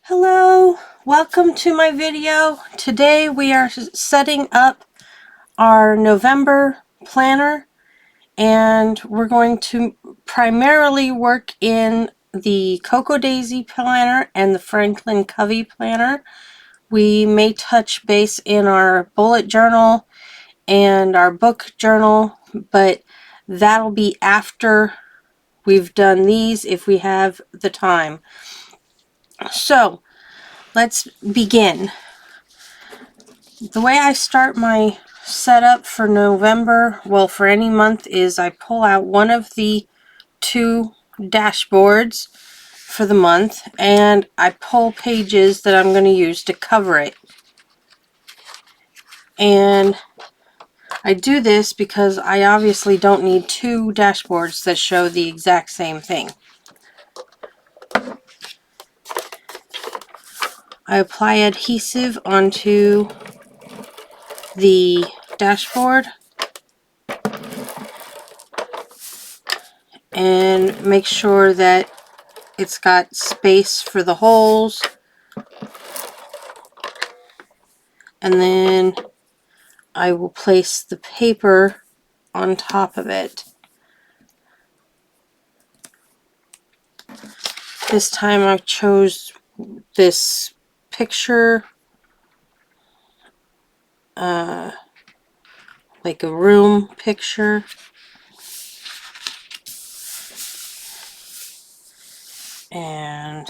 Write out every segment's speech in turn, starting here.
Hello, welcome to my video. Today we are setting up our November planner, and we're going to primarily work in the Cocoa Daisy planner and the Franklin Covey planner. We may touch base in our bullet journal and our book journal, but that'll be after we've done these if we have the time. So let's begin. The way I start my setup for November, well, for any month, is I pull out one of the two dashboards for the month and I pull pages that I'm going to use to cover it. And I do this because I obviously don't need two dashboards that show the exact same thing. I apply adhesive onto the dashboard and make sure that it's got space for the holes, and then I will place the paper on top of it. This time I chose this picture, like a room picture. And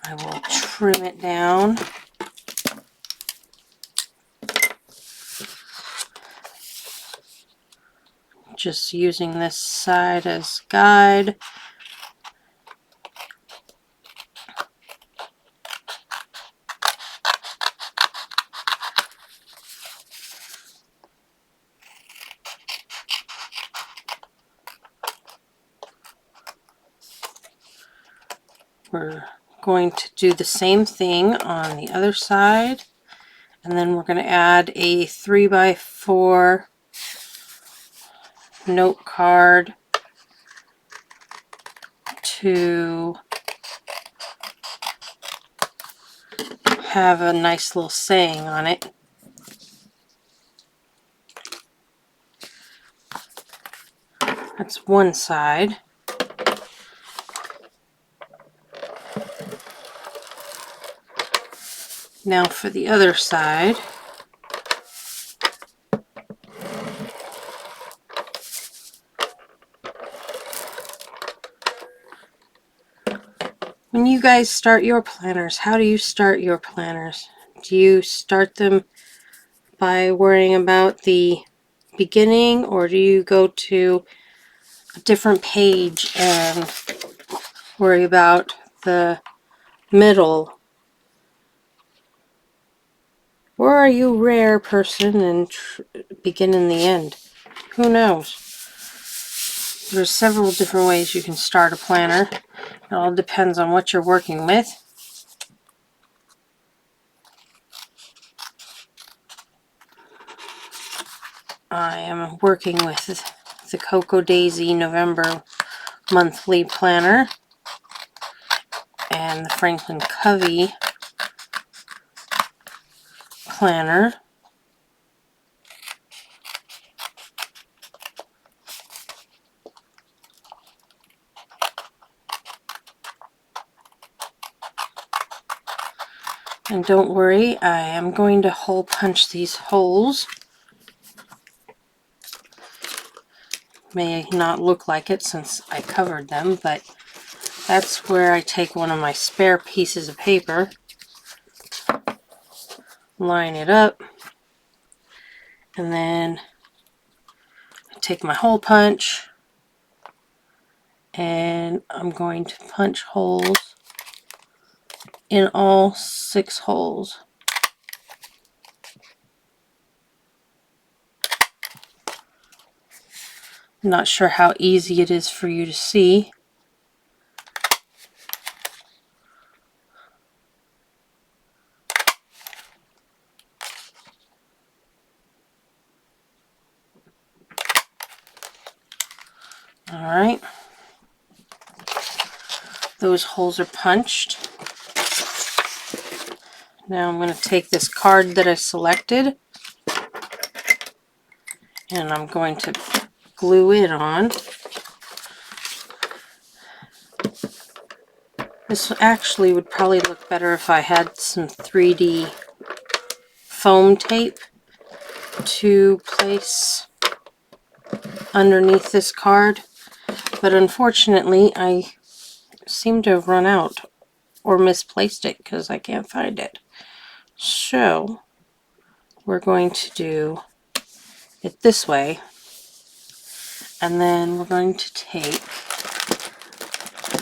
I will trim it down. Just using this side as guide. We're going to do the same thing on the other side, and then we're going to add a 3x4 note card to have a nice little saying on it. That's one side. Now for the other side. When you guys start your planners, how do you start your planners? Do you start them by worrying about the beginning, or do you go to a different page and worry about the middle? Or are you a rare person and begin in the end? Who knows? There's several different ways you can start a planner. It all depends on what you're working with. I am working with the Cocoa Daisy November monthly planner and the Franklin Covey planner. And don't worry, I am going to hole punch these holes. May not look like it since I covered them, but that's where I take one of my spare pieces of paper, line it up, and then I take my hole punch and I'm going to punch holes in all 6 holes. I'm not sure how easy it is for you to see. Alright, those holes are punched. Now I'm going to take this card that I selected and I'm going to glue it on. This actually would probably look better if I had some 3D foam tape to place underneath this card, but unfortunately I seem to have run out or misplaced it because I can't find it. So we're going to do it this way, and then we're going to take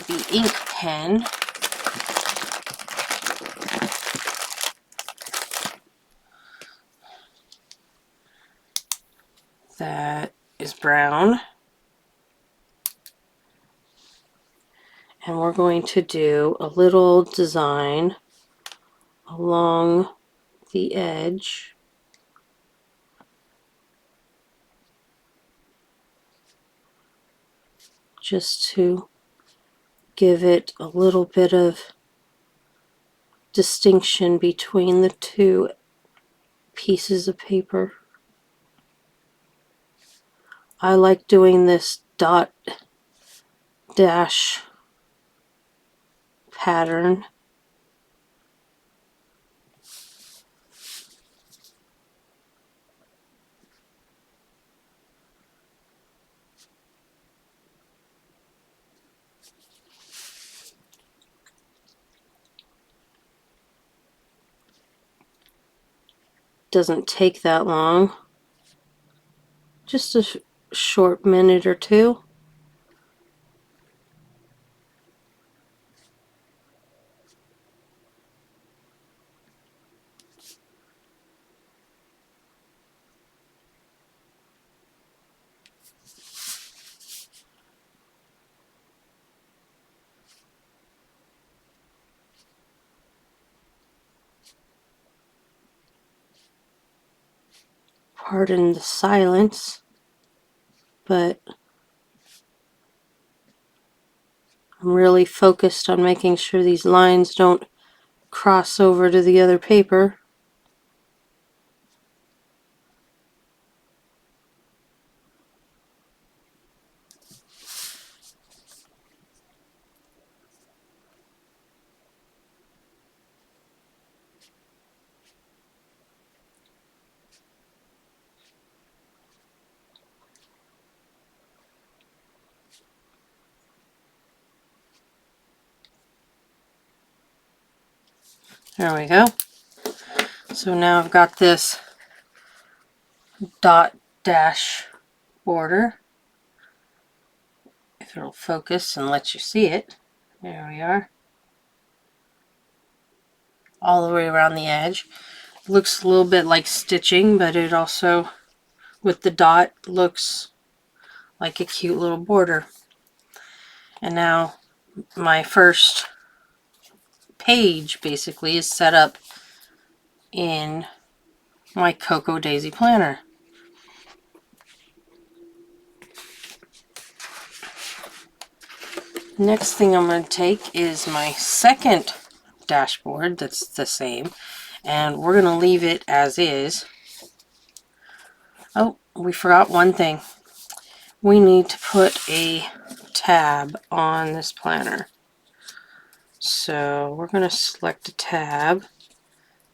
the ink pen that is brown, and we're going to do a little design along the edge just to give it a little bit of distinction between the two pieces of paper. I like doing this dot dash pattern. Doesn't take that long, just a short minute or two. Pardon the silence, but I'm really focused on making sure these lines don't cross over to the other paper. There we go. So now I've got this dot dash border. If it'll focus and let you see it. There we are. All the way around the edge. Looks a little bit like stitching, but it also, with the dot, looks like a cute little border. And now my first page basically is set up in my Cocoa Daisy planner. Next thing I'm going to take is my second dashboard that's the same, and we're going to leave it as is. Oh, we forgot one thing. We need to put a tab on this planner. So we're going to select a tab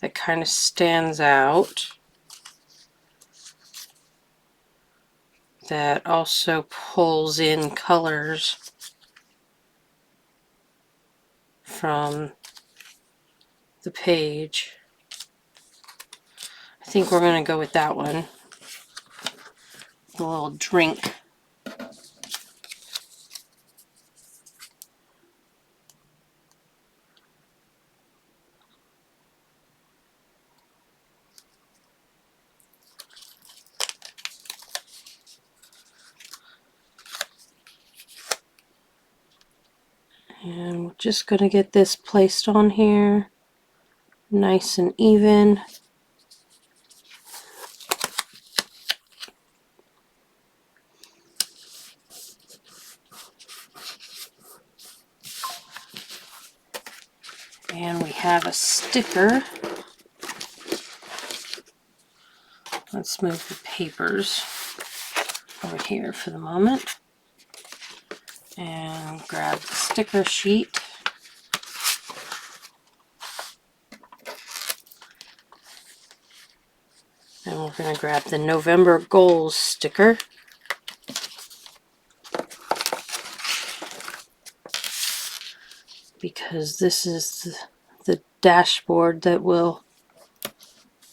that kind of stands out, that also pulls in colors from the page. I think we're going to go with that one. The little drink. And we're just going to get this placed on here nice and even. And we have a sticker Let's move the papers over here for the moment and grab the sticker sheet. And we're going to grab the November Goals sticker. Because this is the dashboard that will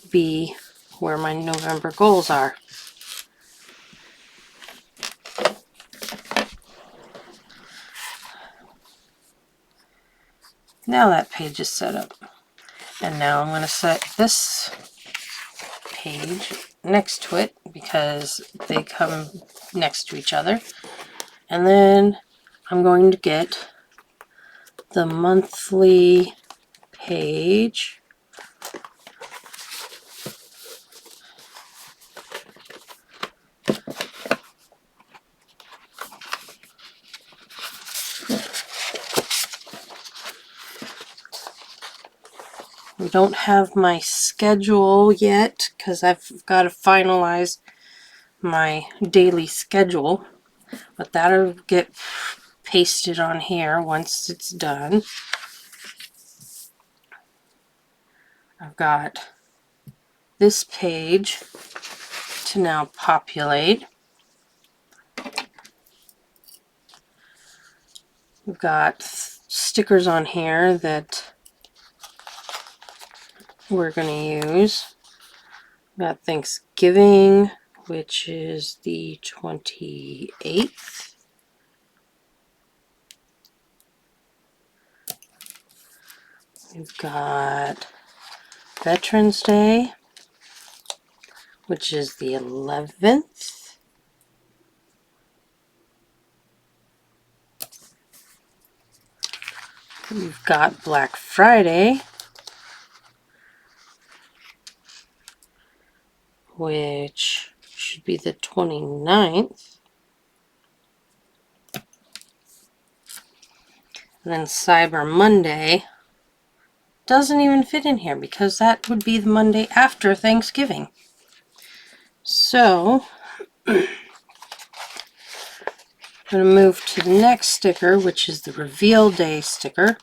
be where my November goals are. Now that page is set up. And now I'm going to set this page next to it because they come next to each other. And then I'm going to get the monthly page. We don't have my schedule yet because I've got to finalize my daily schedule, but that'll get pasted on here once it's done. I've got this page to now populate. We've got stickers on here that we're going to use. We've got Thanksgiving, which is the 28th. We've got Veterans Day, which is the 11th. We've got Black Friday, which should be the 29th. And then Cyber Monday doesn't even fit in here because that would be the Monday after Thanksgiving. So I'm going to move to the next sticker, which is the Reveal Day sticker.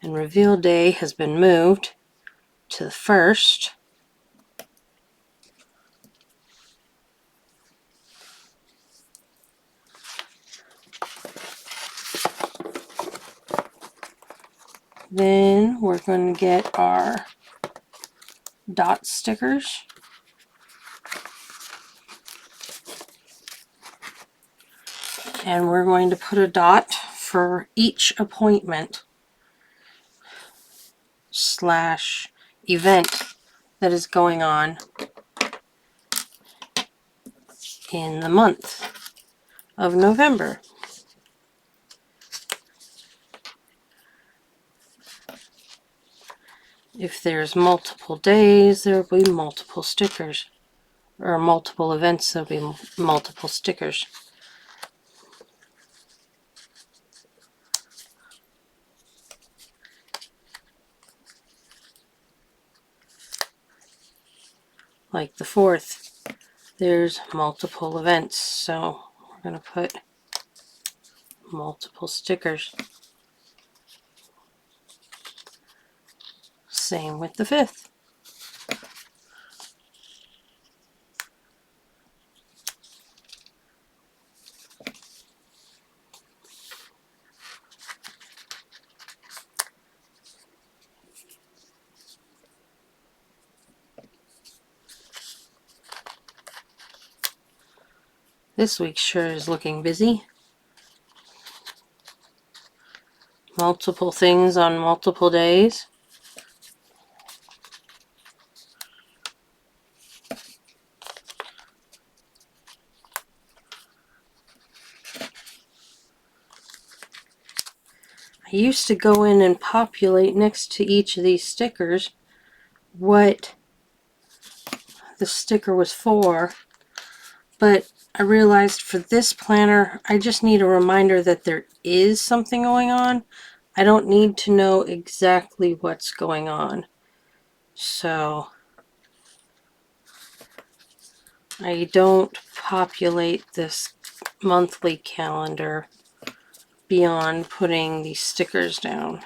And Reveal Day has been moved to the 1st. Then we're going to get our dot stickers. And we're going to put a dot for each appointment / event that is going on in the month of November. If there's multiple days, there will be multiple stickers. Or multiple events, there will be multiple stickers. Like the 4th, there's multiple events, so we're going to put multiple stickers. Same with the 5th. This week sure is looking busy. Multiple things on multiple days. I used to go in and populate next to each of these stickers what the sticker was for, but I realized for this planner I just need a reminder that there is something going on. I don't need to know exactly what's going on. So I don't populate this monthly calendar beyond putting these stickers down.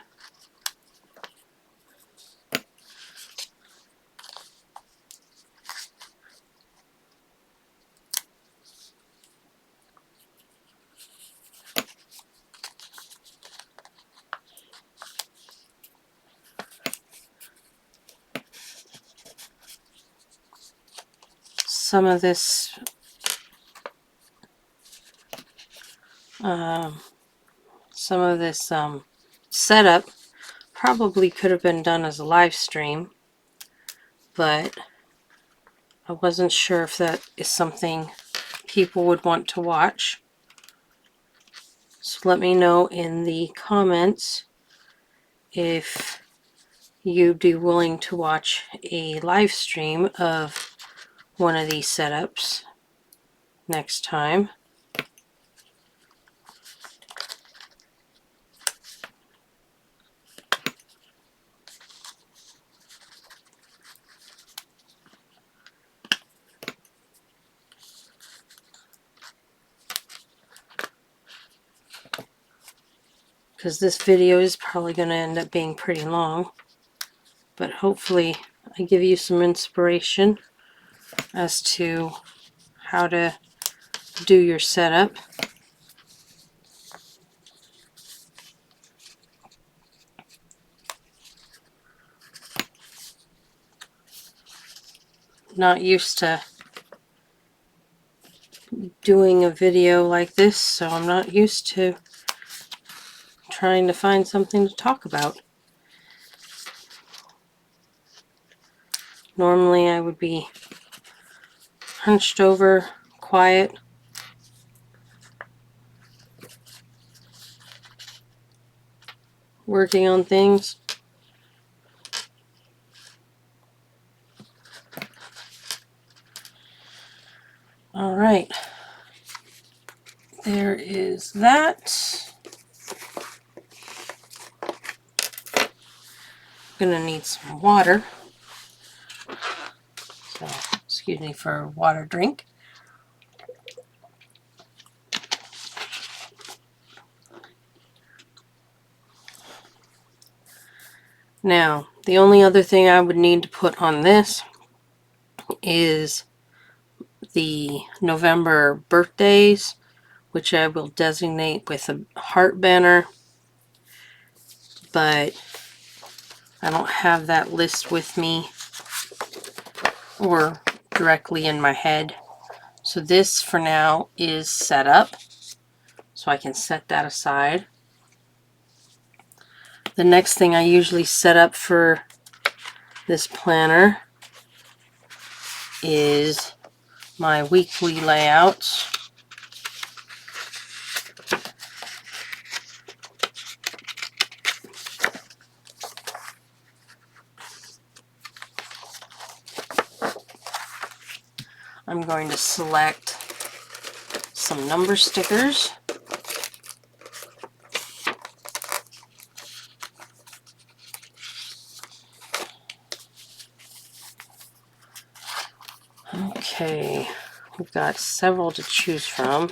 Some of this setup probably could have been done as a live stream, but I wasn't sure if that is something people would want to watch. So let me know in the comments if you'd be willing to watch a live stream of one of these setups next time. Because this video is probably going to end up being pretty long, but hopefully I give you some inspiration as to how to do your setup. Not used to doing a video like this, so I'm not used to trying to find something to talk about. Normally I would be hunched over, quiet, working on things. All right, there is that. Gonna need some water, so excuse me for a water drink. Now, the only other thing I would need to put on this is the November birthdays, which I will designate with a heart banner, but I don't have that list with me or directly in my head. So this for now is set up, so I can set that aside. The next thing I usually set up for this planner is my weekly layouts. I'm going to select some number stickers. Okay, we've got several to choose from.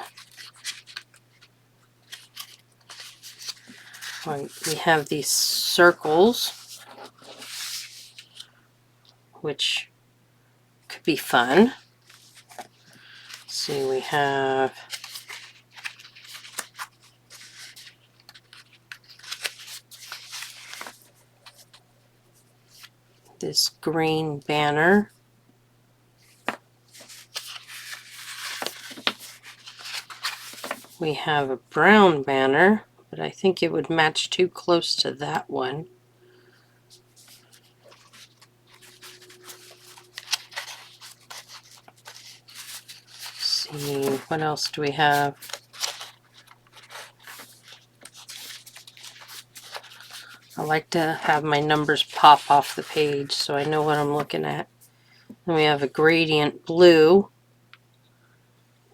We have these circles, which could be fun. Let's see, we have this green banner. We have a brown banner, but I think it would match too close to that one. Let's see, what else do we have? I like to have my numbers pop off the page so I know what I'm looking at. Then we have a gradient blue,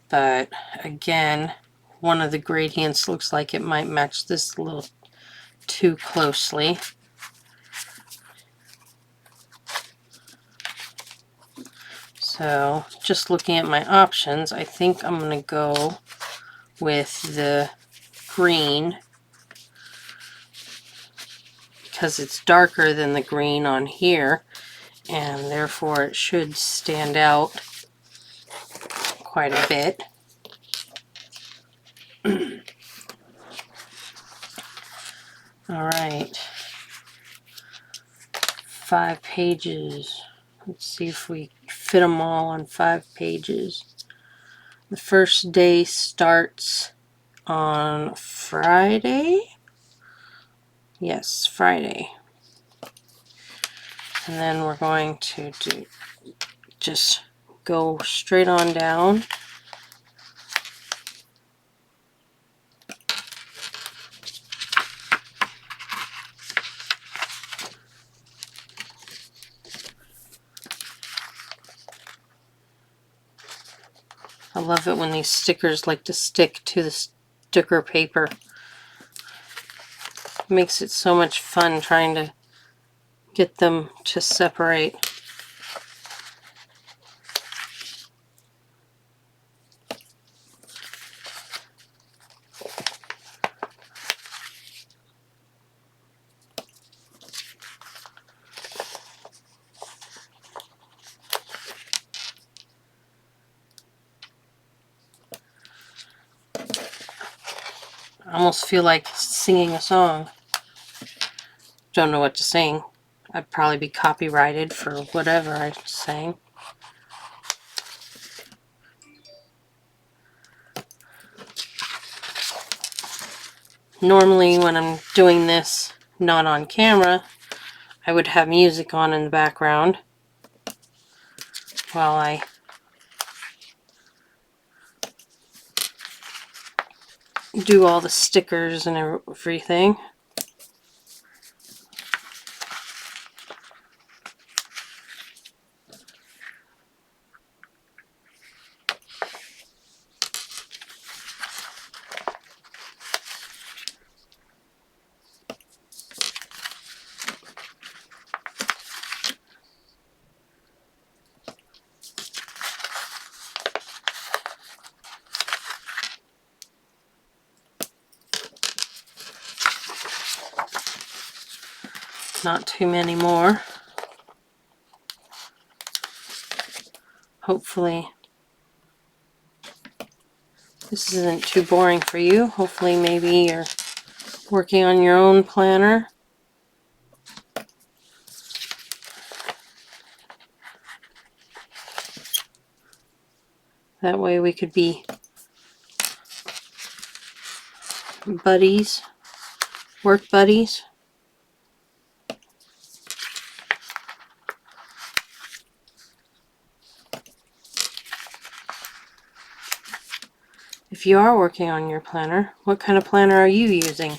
but again, one of the gradients looks like it might match this a little too closely. So just looking at my options, I think I'm going to go with the green because it's darker than the green on here, and therefore it should stand out quite a bit. All right, 5 pages. Let's see if we fit them all on 5 pages. The first day starts on Friday. Yes, Friday. And then we're going to just go straight on down. I love it when these stickers like to stick to the sticker paper. It makes it so much fun trying to get them to separate. I almost feel like singing a song. Don't know what to sing. I'd probably be copyrighted for whatever I sang. Normally when I'm doing this not on camera, I would have music on in the background while I do all the stickers and everything. Not too many more. Hopefully this isn't too boring for you. Hopefully maybe you're working on your own planner. That way we could be buddies, work buddies. If you are working on your planner, what kind of planner are you using?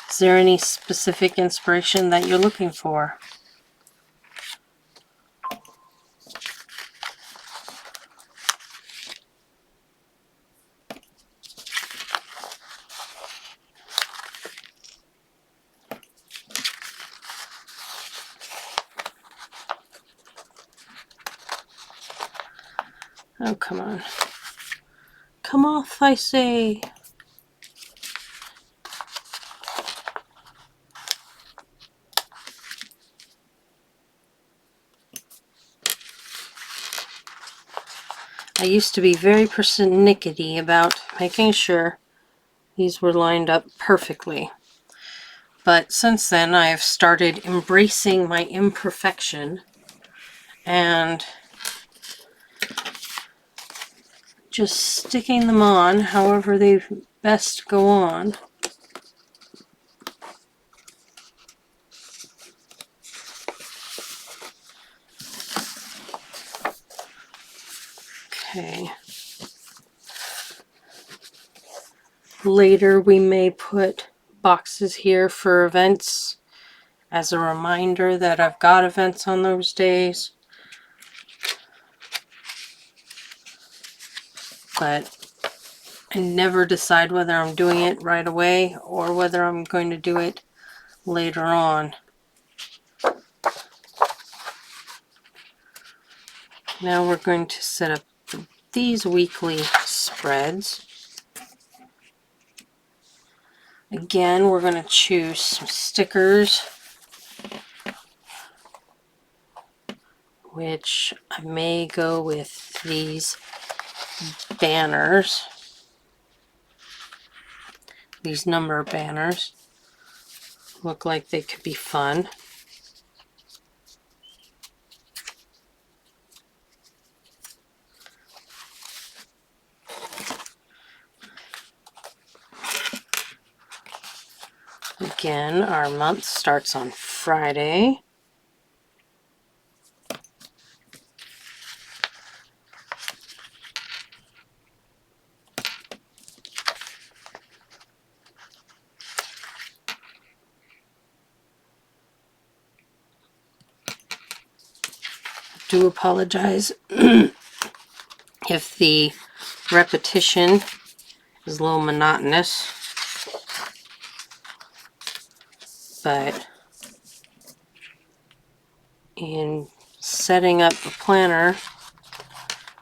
Is there any specific inspiration that you're looking for? Oh, come on. Come off, I say. I used to be very persnickety about making sure these were lined up perfectly. But since then, I have started embracing my imperfection and just sticking them on however they best go on. Okay. Later we may put boxes here for events as a reminder that I've got events on those days. But I never decide whether I'm doing it right away or whether I'm going to do it later on. Now we're going to set up these weekly spreads. Again, we're going to choose some stickers, which I may go with these banners, these number banners. Look like they could be fun. Again, our month starts on Friday. Do apologize if the repetition is a little monotonous, but in setting up a planner,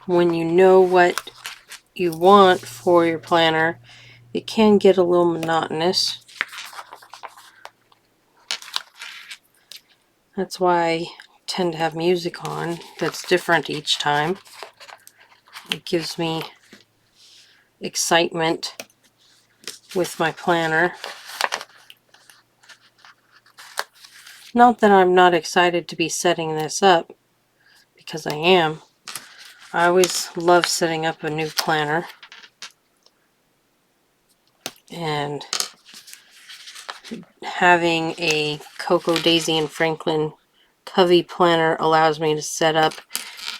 when you know what you want for your planner, it can get a little monotonous. That's why I tend to have music on that's different each time. It gives me excitement with my planner. Not that I'm not excited to be setting this up, because I am. I always love setting up a new planner. And having a Coco, Daisy, and Franklin Covey planner allows me to set up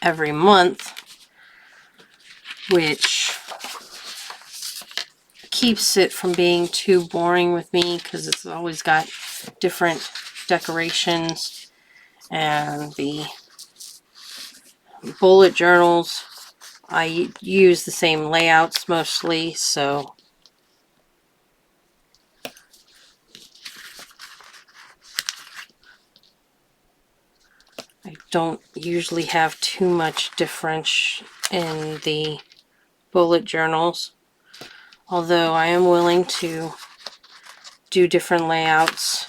every month, which keeps it from being too boring with me, because it's always got different decorations, and the bullet journals, I use the same layouts mostly, so I don't usually have too much difference in the bullet journals, although I am willing to do different layouts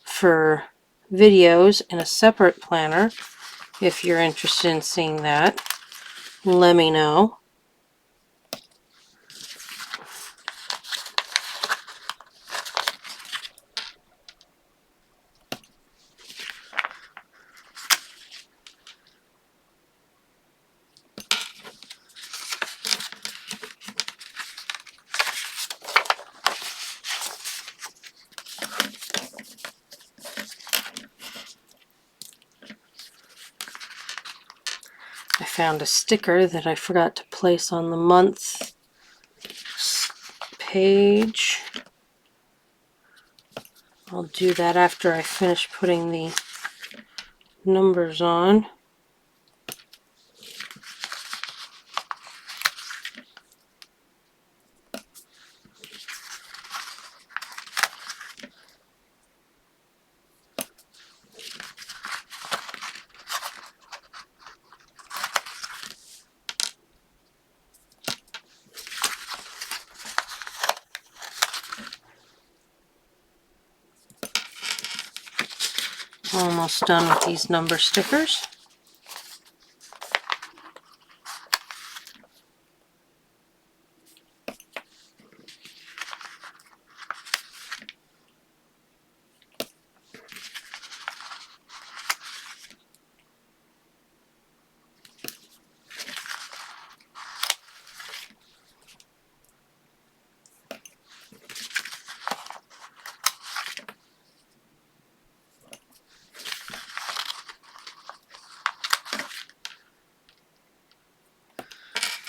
for videos in a separate planner. If you're interested in seeing that, let me know. I found a sticker that I forgot to place on the month page. I'll do that after I finish putting the numbers on. Almost done with these number stickers.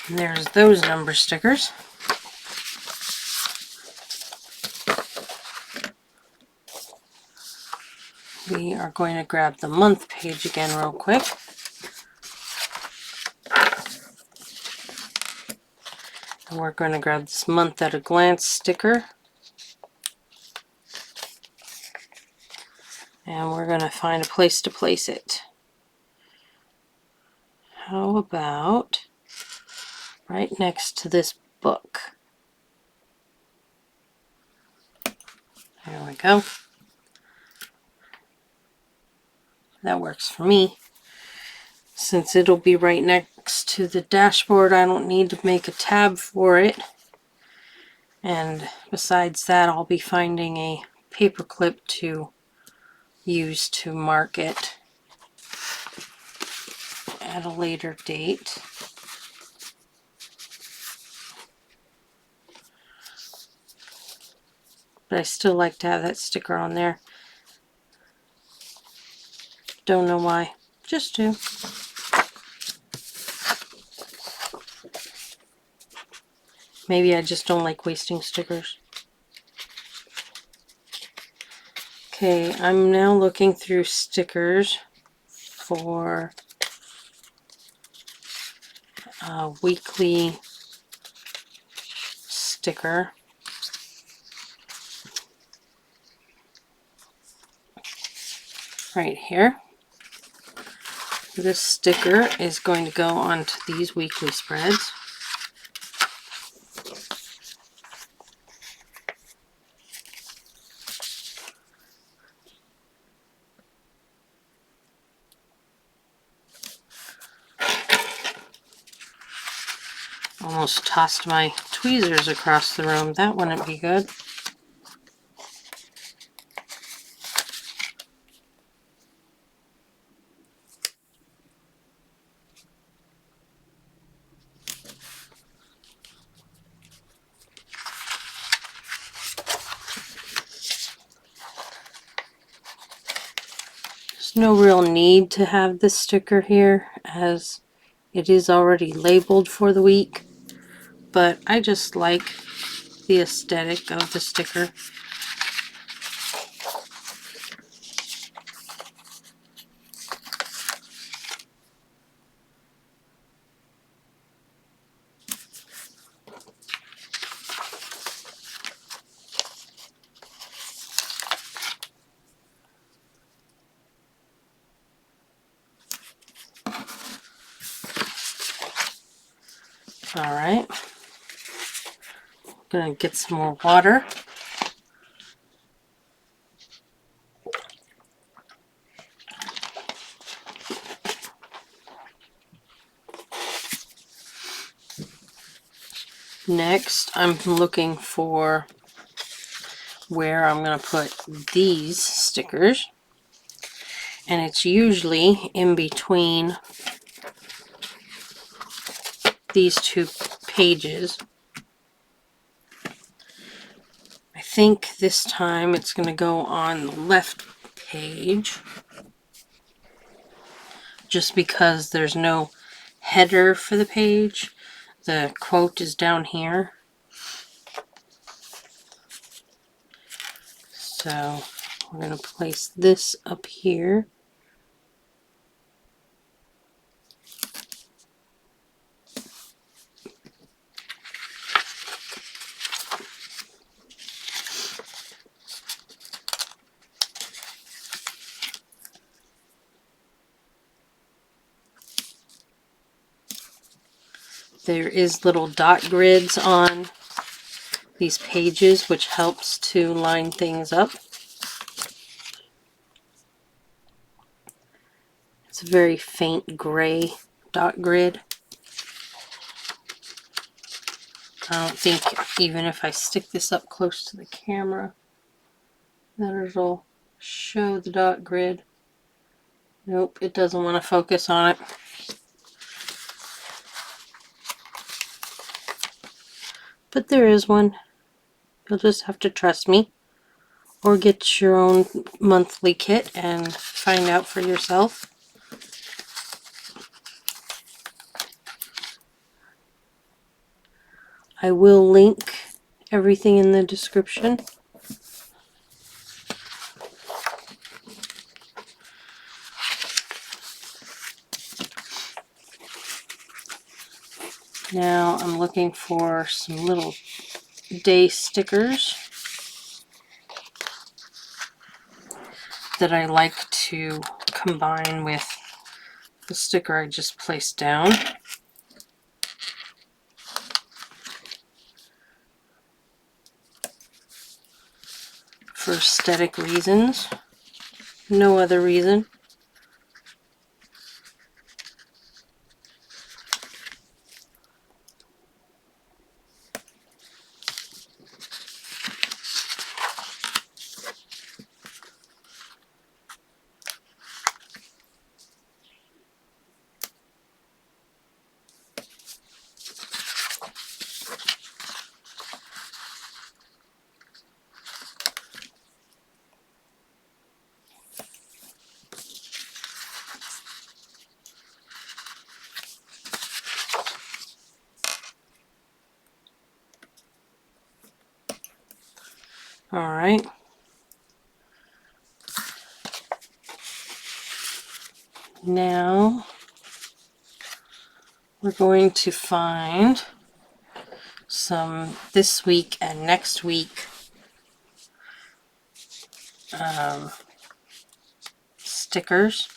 And there's those number stickers. We are going to grab the month page again real quick. And we're going to grab this month at a glance sticker. And we're going to find a place to place it. How about right next to this book? There we go. That works for me. Since it'll be right next to the dashboard, I don't need to make a tab for it. And besides that, I'll be finding a paper clip to use to mark it at a later date. But I still like to have that sticker on there. Don't know why. Just do. Maybe I just don't like wasting stickers. Okay, I'm now looking through stickers for a weekly sticker. Right here. This sticker is going to go onto these weekly spreads. Almost tossed my tweezers across the room. That wouldn't be good. There's no real need to have this sticker here as it is already labeled for the week, but I just like the aesthetic of the sticker. Alright, gonna get some more water. Next, I'm looking for where I'm going to put these stickers. And it's usually in between these two pages. I think this time it's going to go on the left page. Just because there's no header for the page. The quote is down here. So we're going to place this up here. There is little dot grids on these pages, which helps to line things up. It's a very faint gray dot grid. I don't think even if I stick this up close to the camera that it'll show the dot grid. Nope, it doesn't want to focus on it. But there is one. You'll just have to trust me. Or get your own monthly kit and find out for yourself. I will link everything in the description. Now I'm looking for some little day stickers that I like to combine with the sticker I just placed down. For aesthetic reasons, no other reason. Alright. Now we're going to find some this week and next week stickers.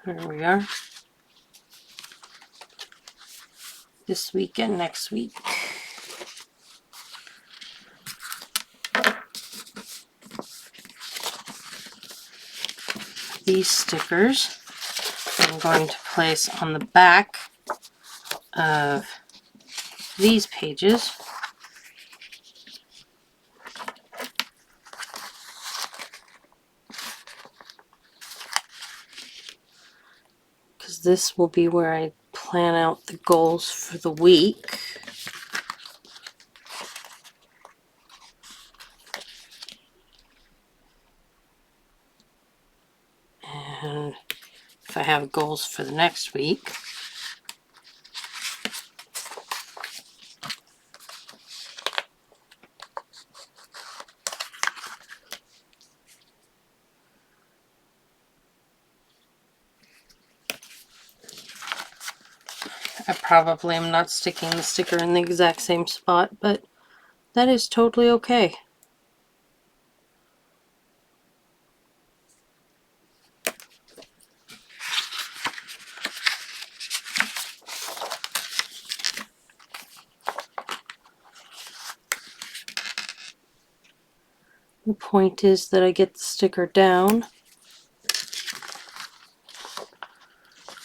Here we are. This week and next week. These stickers I'm going to place on the back of these pages. Because this will be where I plan out the goals for the week. And if I have goals for the next week. I probably am not sticking the sticker in the exact same spot, but that is totally okay. The point is that I get the sticker down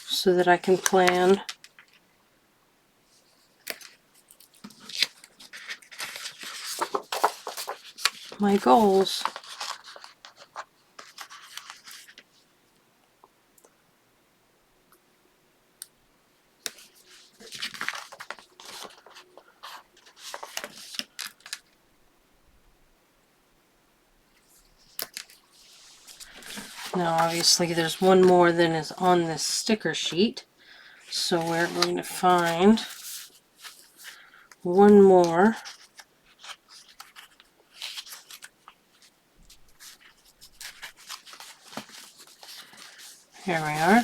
so that I can plan my goals. Now obviously there's one more than is on this sticker sheet, so we're going to find one more. Here we are.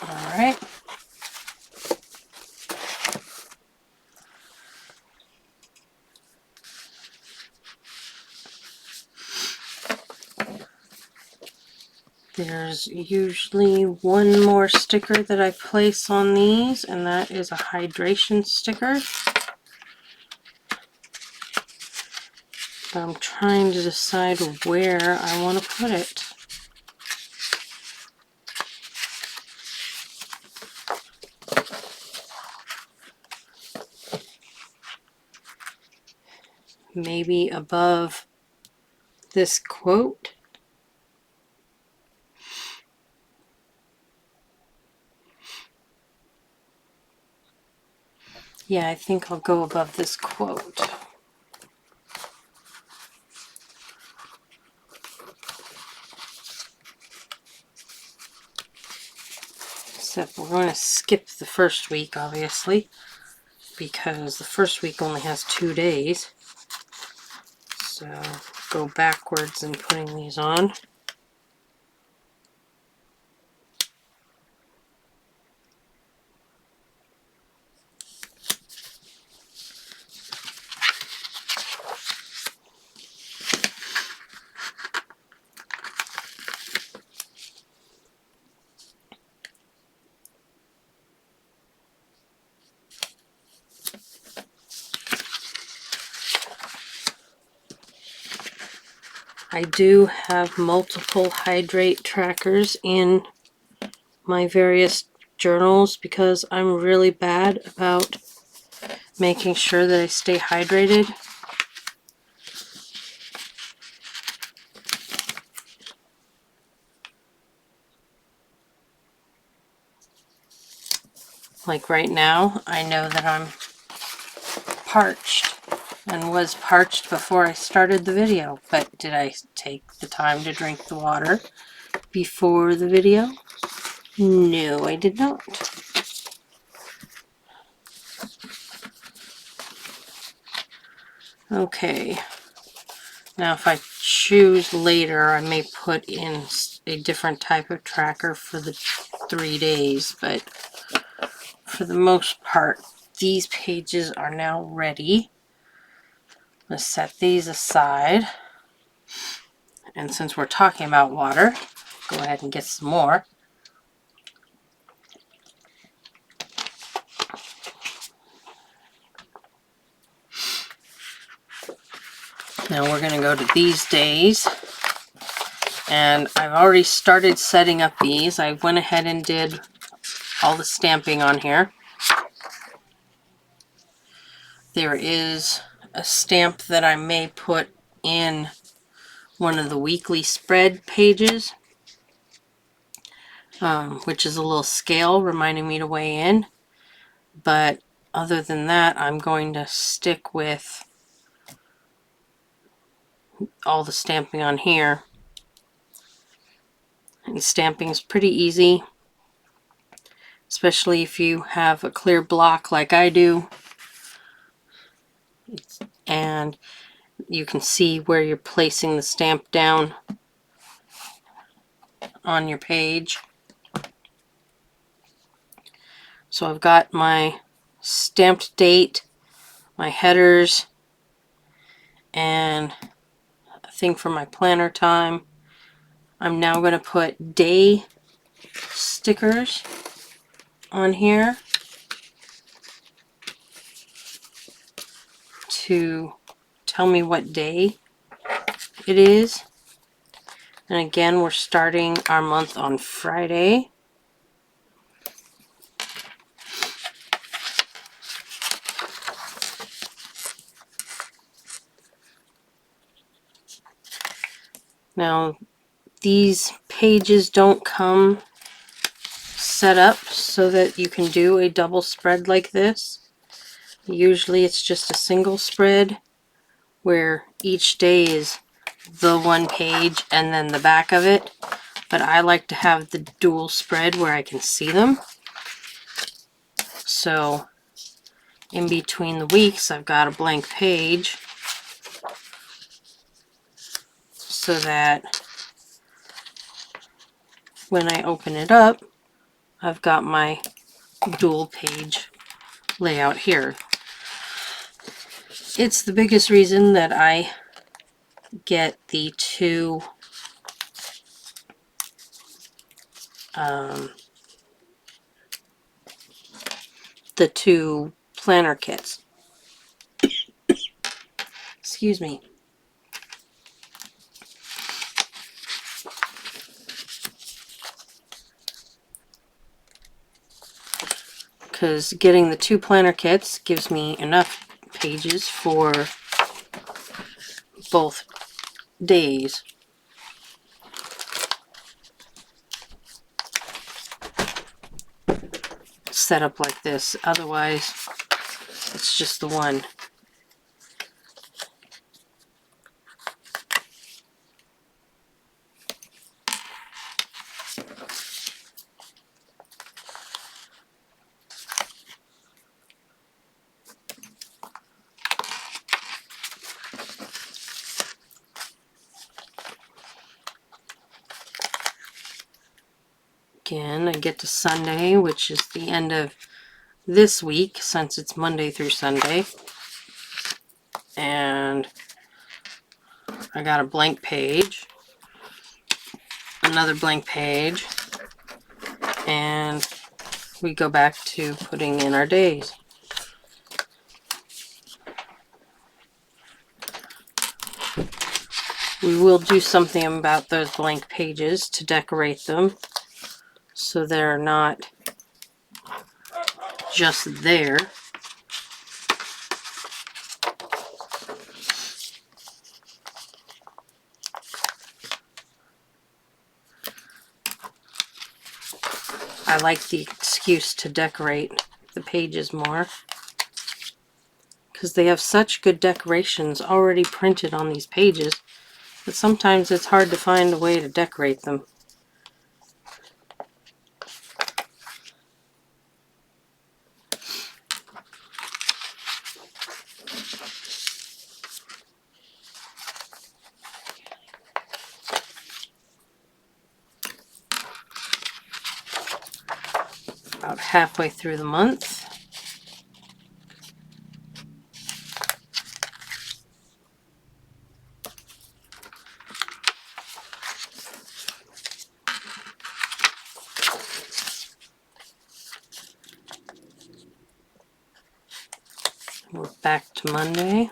Alright. There's usually one more sticker that I place on these, and that is a hydration sticker. But I'm trying to decide where I want to put it. maybe above this quote. Yeah, I think I'll go above this quote. Except we're going to skip the first week, obviously, because the first week only has 2 days. So go backwards in putting these on. I do have multiple hydrate trackers in my various journals because I'm really bad about making sure that I stay hydrated. Like right now, I know that I'm parched and was parched before I started the video, but did I take the time to drink the water before the video? No, I did not. Okay, now if I choose later, I may put in a different type of tracker for the 3 days, but for the most part, these pages are now ready. Let's set these aside. And since we're talking about water, go ahead and get some more. Now we're going to go to these days. And I've already started setting up these. I went ahead and did all the stamping on here. There is a stamp that I may put in one of the weekly spread pages, which is a little scale reminding me to weigh in. But other than that, I'm going to stick with all the stamping on here. And stamping is pretty easy, especially if you have a clear block like I do. And you can see where you're placing the stamp down on your page. So I've got my stamped date, my headers, and a thing for my planner time. I'm now going to put day stickers on here to tell me what day it is. And again, we're starting our month on Friday. Now, these pages don't come set up so that you can do a double spread like this. Usually it's just a single spread where each day is the one page and then the back of it. But I like to have the dual spread where I can see them. So in between the weeks, I've got a blank page so that when I open it up, I've got my dual page layout here. It's the biggest reason that I get the two planner kits. Excuse me. Because getting the 2 planner kits gives me enough pages for both days. Set up like this, otherwise it's just the one. Again, I get to Sunday, which is the end of this week, since it's Monday through Sunday. And I got a blank page, another blank page, and we go back to putting in our days. We will do something about those blank pages to decorate them so they're not just there. I like the excuse to decorate the pages more because they have such good decorations already printed on these pages that sometimes it's hard to find a way to decorate them. About halfway through the month. We're back to Monday.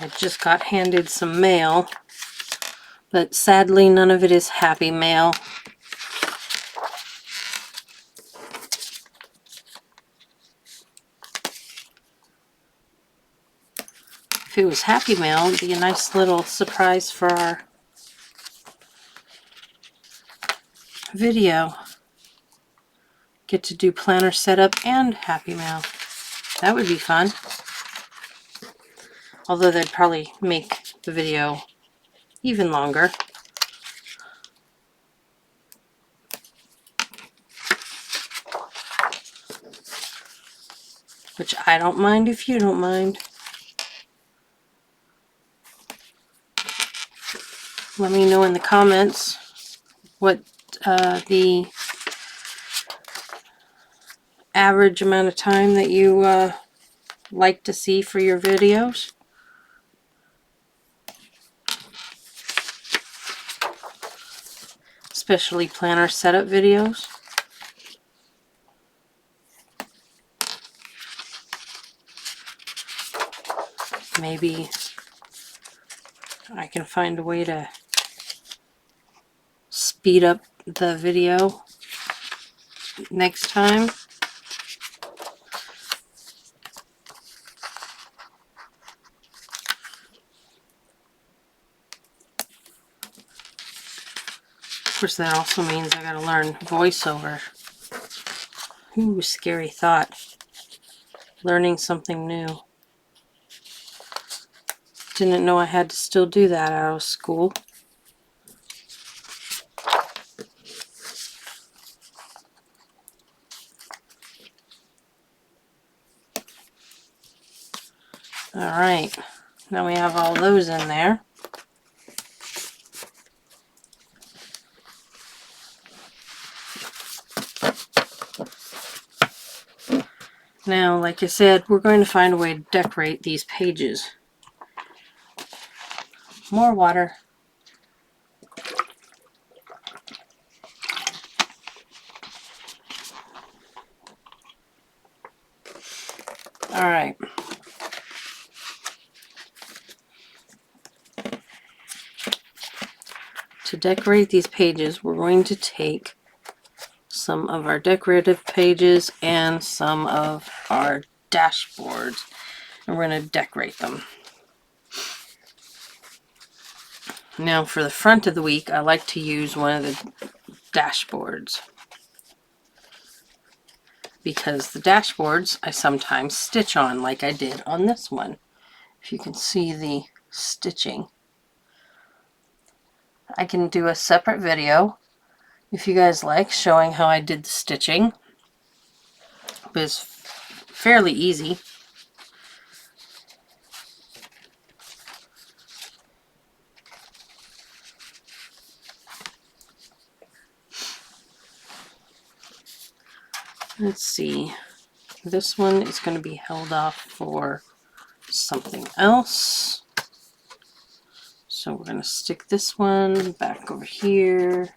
I just got handed some mail, but sadly none of it is happy mail. If it was happy mail, it'd be a nice little surprise for our video. Get to do planner setup and happy mail. That would be fun. Although they'd probably make the video even longer. Which I don't mind if you don't mind. Let me know in the comments what the average amount of time that you like to see for your videos. Especially planner setup videos. Maybe I can find a way to speed up the video next time. Of course, that also means I gotta learn voiceover. Ooh, scary thought. Learning something new. Didn't know I had to still do that out of school. Alright, now we have all those in there. Now, like I said, we're going to find a way to decorate these pages. More water. Alright. To decorate these pages, we're going to take some of our decorative pages and some of our dashboards, and we're going to decorate them. Now for the front of the week, I like to use one of the dashboards, because the dashboards I sometimes stitch on, like I did on this one. If you can see the stitching. I can do a separate video if you guys like, showing how I did the stitching. But it's fairly easy. Let's see. This one is going to be held off for something else. So we're going to stick this one back over here.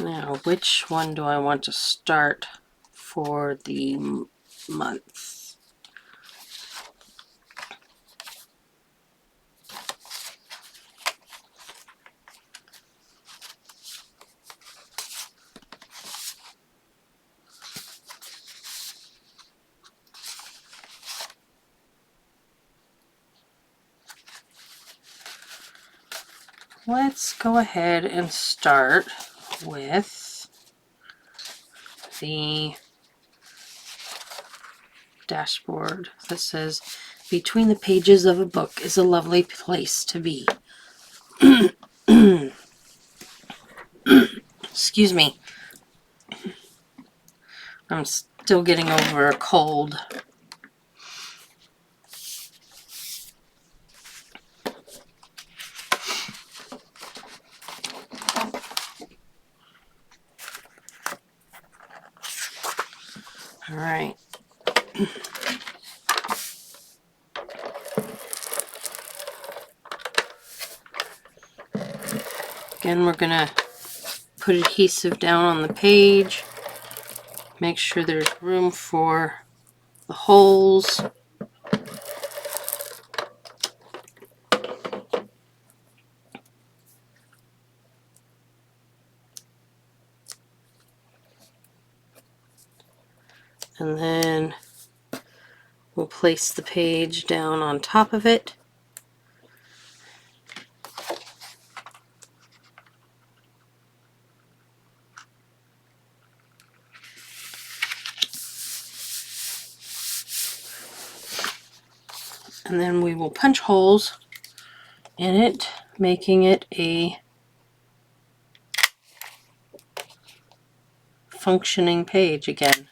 Now, which one do I want to start for the month? Let's go ahead and start with the dashboard that says, "Between the pages of a book is a lovely place to be." Excuse me. I'm still getting over a cold. All right. Again, we're going to put adhesive down on the page. Make sure there's room for the holes. And then we'll place the page down on top of it. And then we will punch holes in it, making it a functioning page again.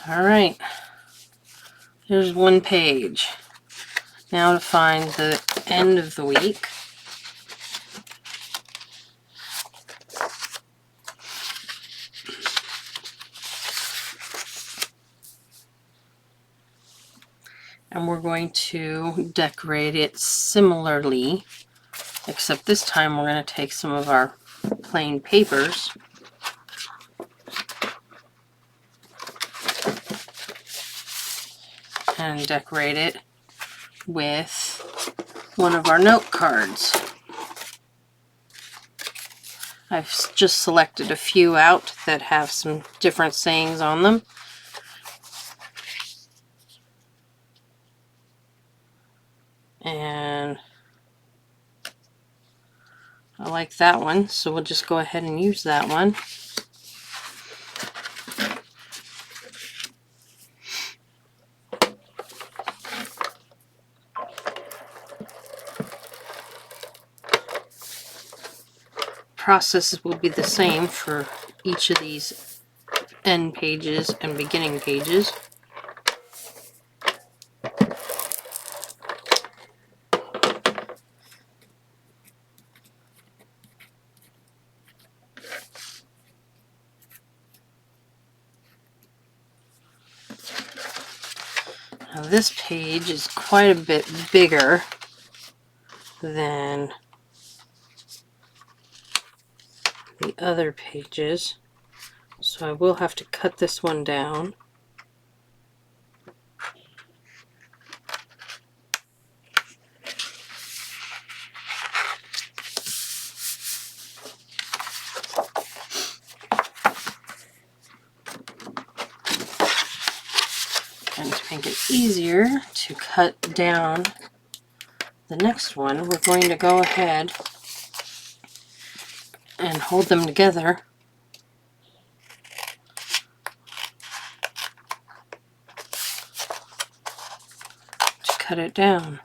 All right, here's one page. Now to find the end of the week. And we're going to decorate it similarly, except this time we're going to take some of our plain papers and decorate it with one of our note cards. I've just selected a few out that have some different sayings on them. And I like that one, so we'll just go ahead and use that one. Process will be the same for each of these end pages and beginning pages. Now this page is quite a bit bigger than the other pages, so I will have to cut this one down. And to make it easier to cut down the next one, we're going to go ahead and hold them together to cut it down.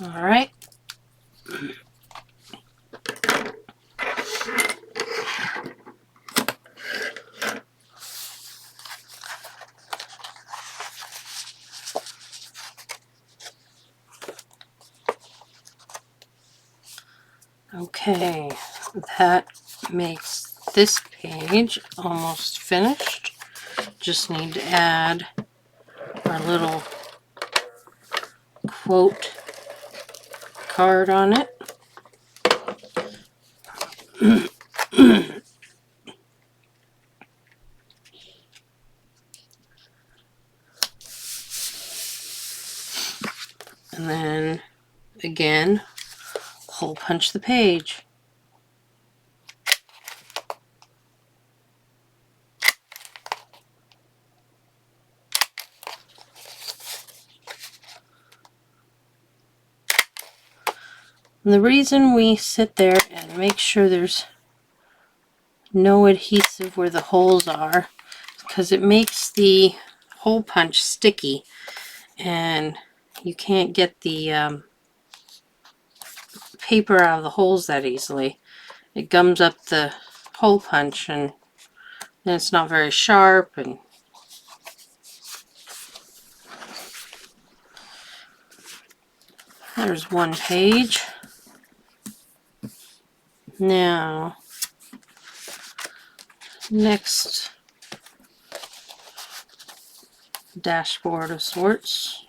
All right. Okay, that makes this page almost finished. Just need to add our little quote card on it. And then again, hole punch the page. And the reason we sit there and make sure there's no adhesive where the holes are, because it makes the hole punch sticky and you can't get the paper out of the holes that easily. It gums up the hole punch and then it's not very sharp. And there's one page. Now, next dashboard of sorts.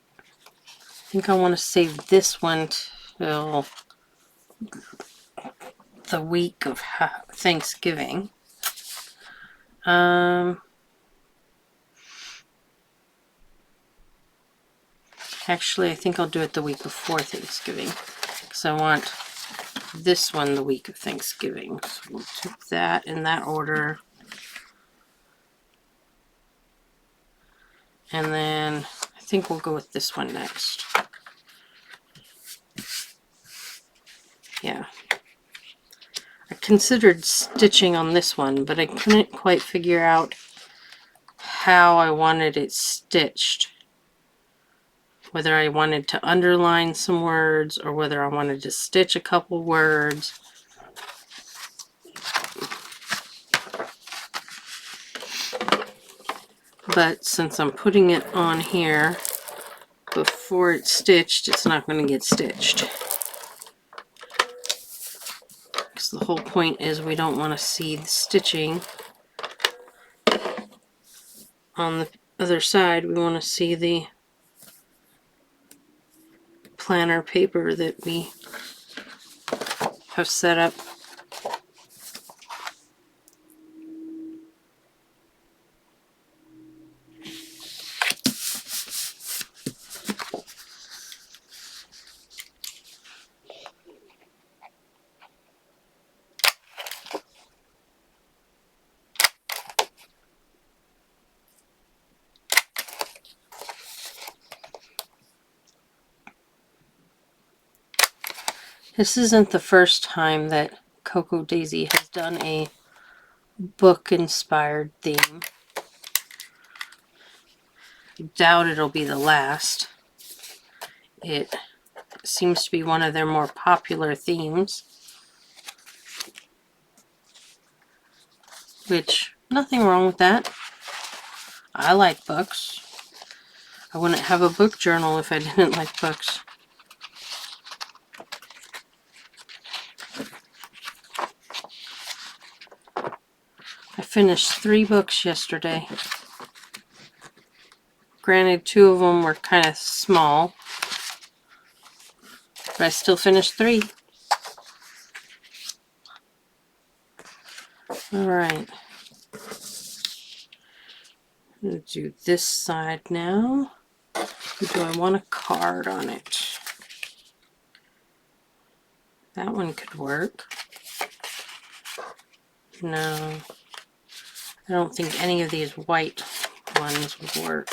I think I want to save this one till the week of Thanksgiving. Actually, I think I'll do it the week before Thanksgiving, because I want this one the week of Thanksgiving. So we'll take that in that order. And then I think we'll go with this one next. Yeah. I considered stitching on this one, but I couldn't quite figure out how I wanted it stitched. Whether I wanted to underline some words or whether I wanted to stitch a couple words. But since I'm putting it on here before it's stitched, it's not going to get stitched. Because the whole point is we don't want to see the stitching on the other side. We want to see the planner paper that we have set up. This isn't the first time that Cocoa Daisy has done a book-inspired theme. doubt it'll be the last. It seems to be one of their more popular themes, which, nothing wrong with that. I like books. I wouldn't have a book journal if I didn't like books. I finished 3 books yesterday. Granted, 2 of them were kind of small, but I still finished 3. Alright. I'm going to do this side now. Do I want a card on it? That one could work. No. I don't think any of these white ones would work.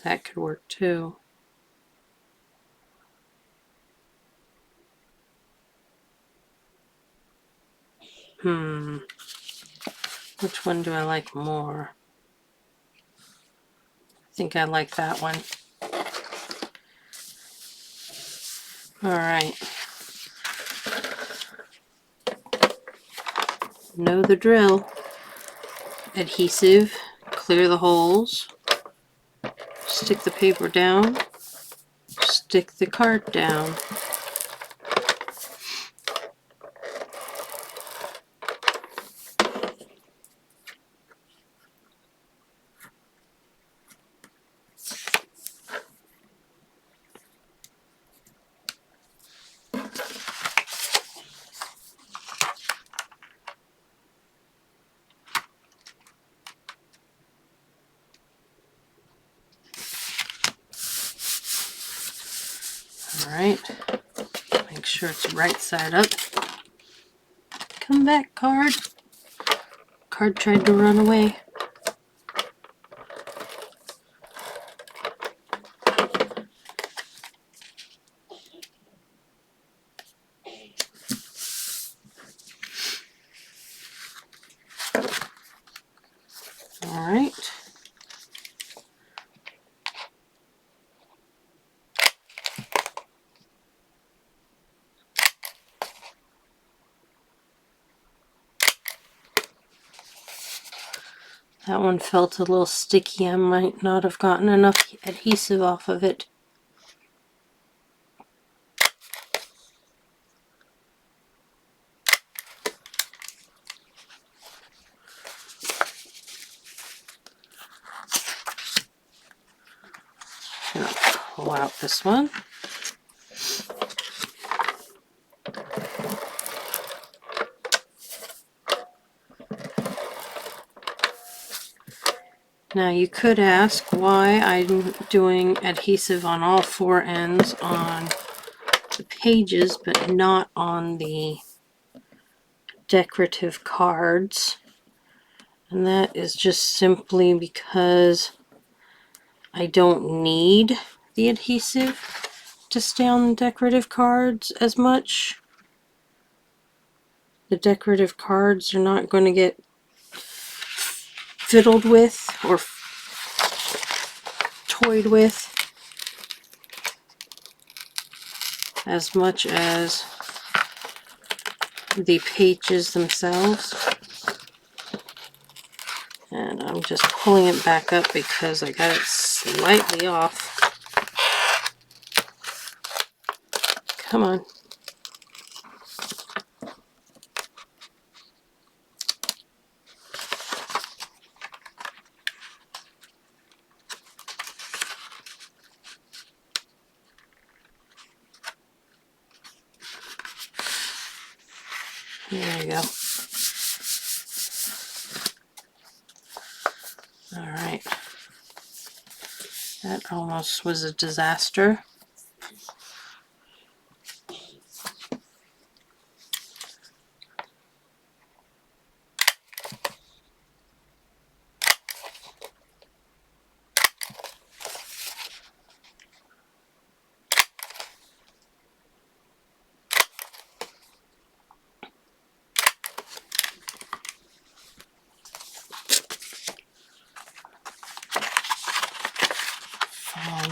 That could work too. Which one do I like more? I think I like that one. Alright. Know the drill. Adhesive, clear the holes, stick the paper down, stick the card down. Alright, make sure it's right side up. Come back, card. Card tried to run away. Alright. That one felt a little sticky. I might not have gotten enough adhesive off of it. I'm going to pull out this one. Now you could ask why I'm doing adhesive on all 4 ends on the pages, but not on the decorative cards. And that is just simply because I don't need the adhesive to stay on the decorative cards as much. The decorative cards are not going to get fiddled with or toyed with as much as the pages themselves. And I'm just pulling it back up because I got it slightly off. Come on. There you go. Alright. That almost was a disaster.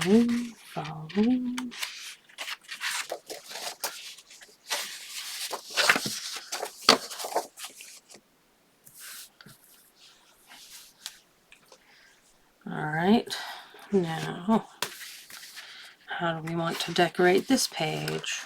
following, following. All right, now, how do we want to decorate this page?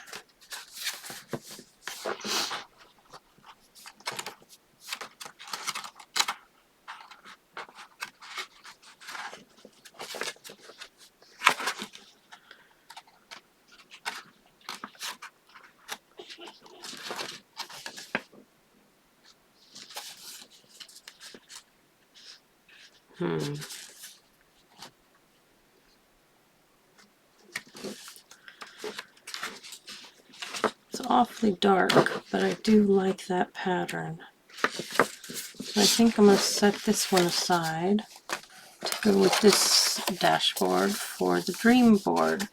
It's awfully dark, but I do like that pattern. So I think I'm going to set this one aside to go with this dashboard for the dream board.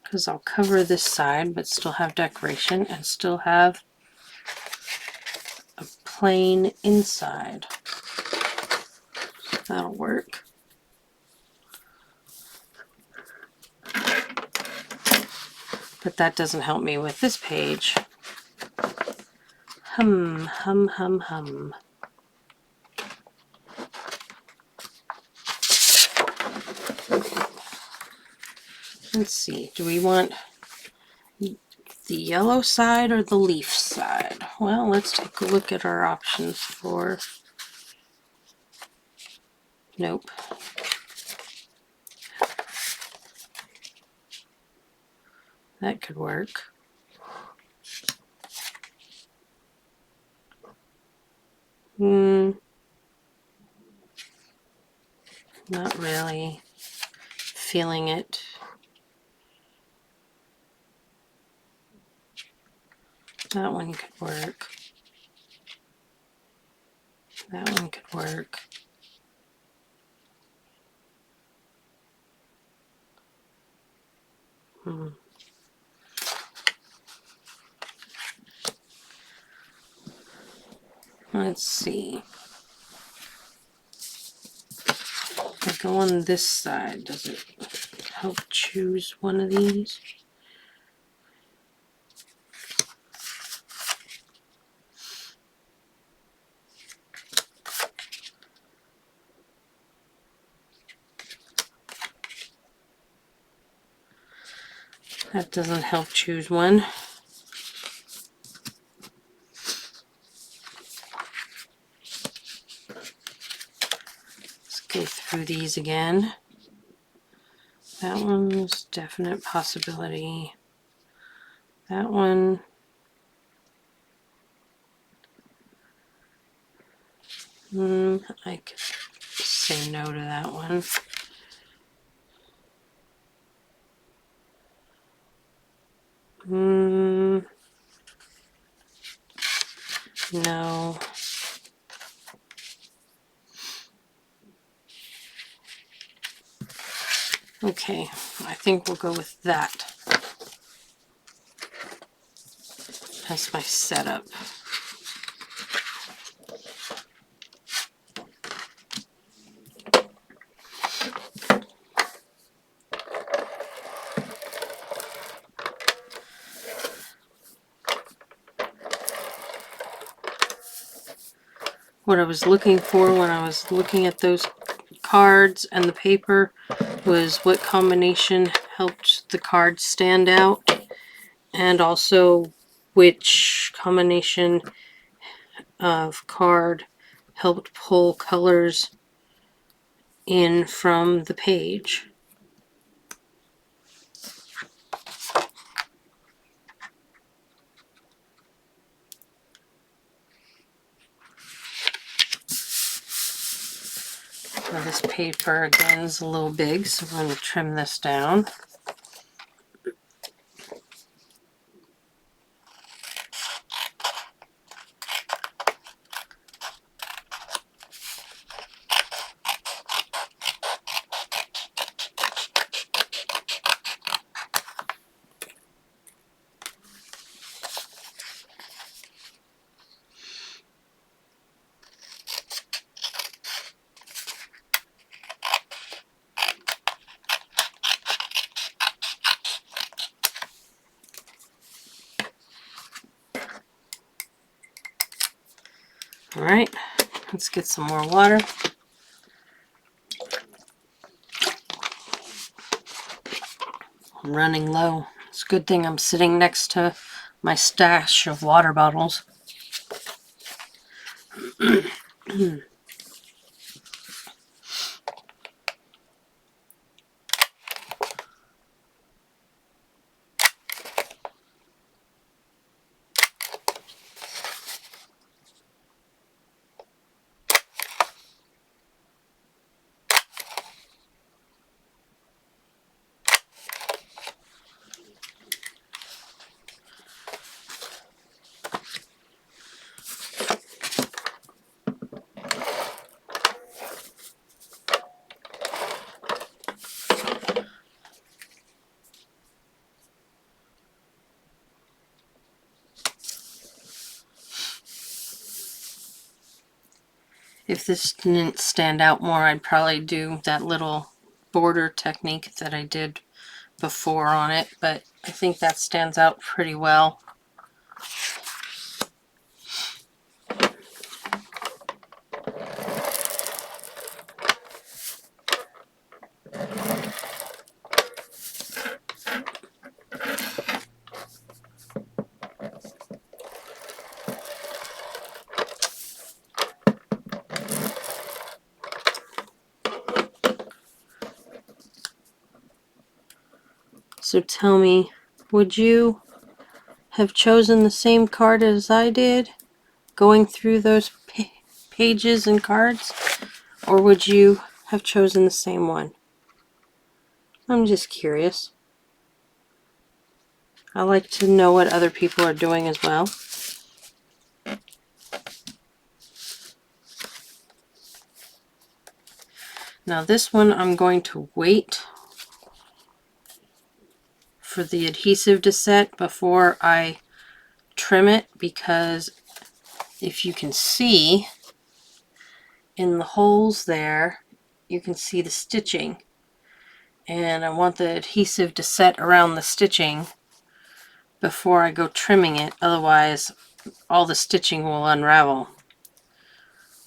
Because I'll cover this side but still have decoration and still have a plain inside. That'll work. But that doesn't help me with this page. Hum, hum, hum, hum. Let's see, do we want the yellow side or the leaf side? Well, let's take a look at our options for... Nope. That could work. Not really feeling it. That one could work. That one could work. Let's see. If I go on this side, does it help choose one of these? That doesn't help choose one. Let's go through these again. That one's definite possibility. That one. I could say no to that one. No. Okay, I think we'll go with that as my setup. What I was looking for when I was looking at those cards and the paper was what combination helped the cards stand out, and also which combination of card helped pull colors in from the page. Now this paper again is a little big, so I'm going to trim this down. All right, let's get some more water. I'm running low. It's a good thing I'm sitting next to my stash of water bottles. If this didn't stand out more, I'd probably do that little border technique that I did before on it, but I think that stands out pretty well. So tell me, would you have chosen the same card as I did, going through those pages and cards, or would you have chosen the same one? I'm just curious. I like to know what other people are doing as well. Now this one I'm going to wait for the adhesive to set before I trim it, because if you can see in the holes there, you can see the stitching, and I want the adhesive to set around the stitching before I go trimming it, otherwise all the stitching will unravel.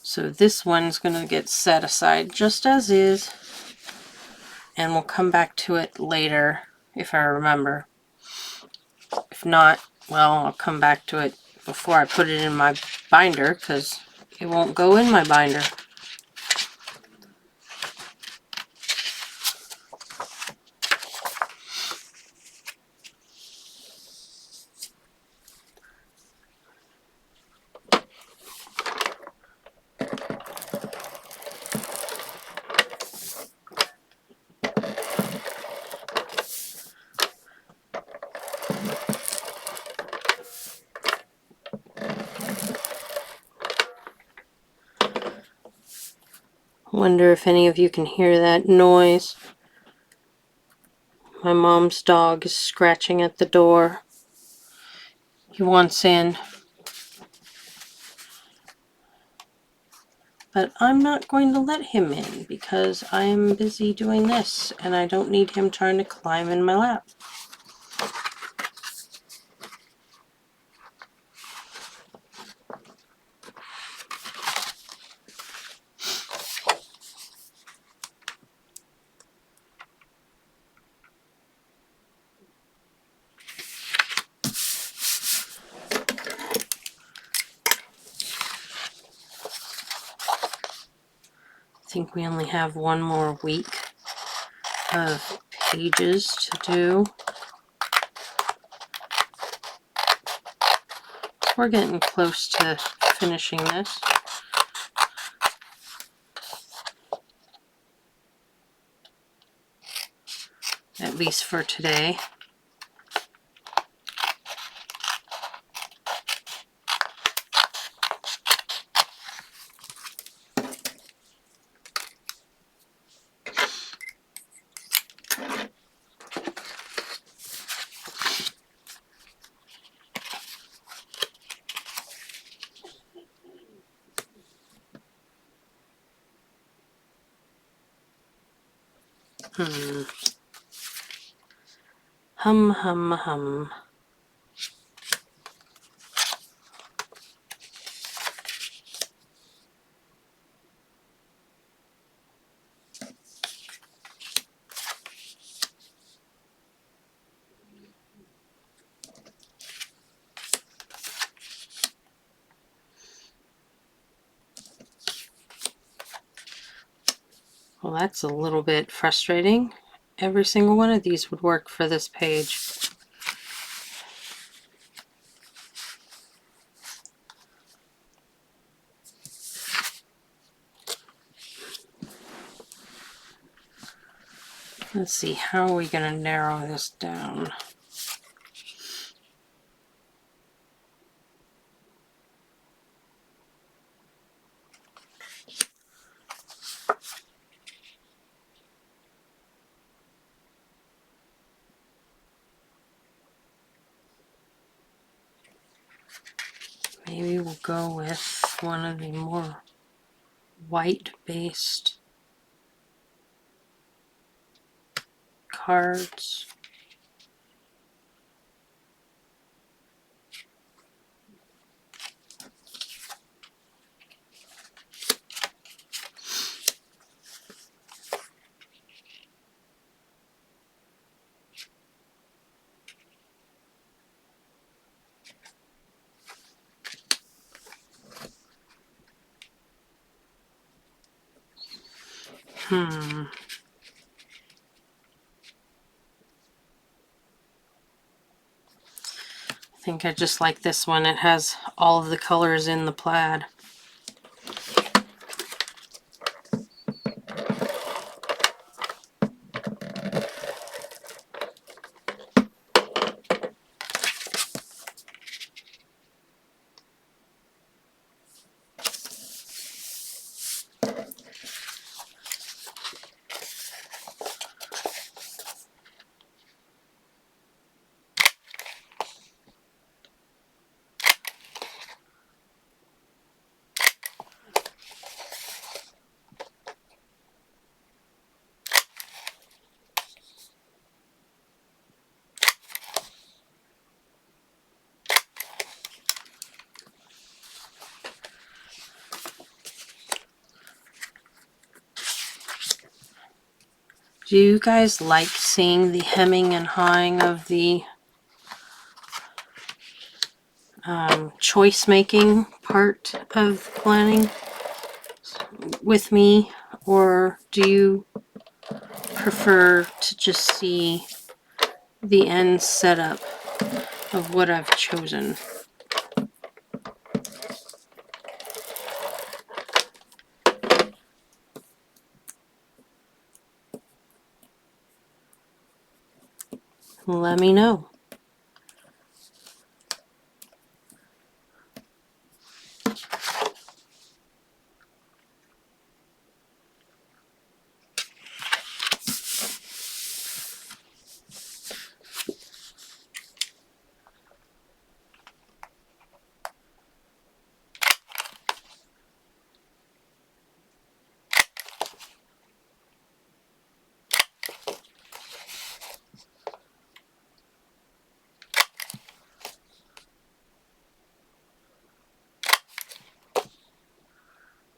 So this one's going to get set aside just as is, and we'll come back to it later if I remember. If not, well, I'll come back to it before I put it in my binder, because it won't go in my binder. Wonder if any of you can hear that noise. My mom's dog is scratching at the door. He wants in. But I'm not going to let him in because I'm busy doing this and I don't need him trying to climb in my lap. I think we only have one more week of pages to do. We're getting close to finishing this. At least for today. Hum, hum, hum. Well, that's a little bit frustrating. Every single one of these would work for this page. Let's see, how are we going to narrow this down? Maybe we'll go with one of the more white-based cards. I think I just like this one. It has all of the colors in the plaid. Do you guys like seeing the hemming and hawing of the choice making part of planning with me, or do you prefer to just see the end setup of what I've chosen? Let me know.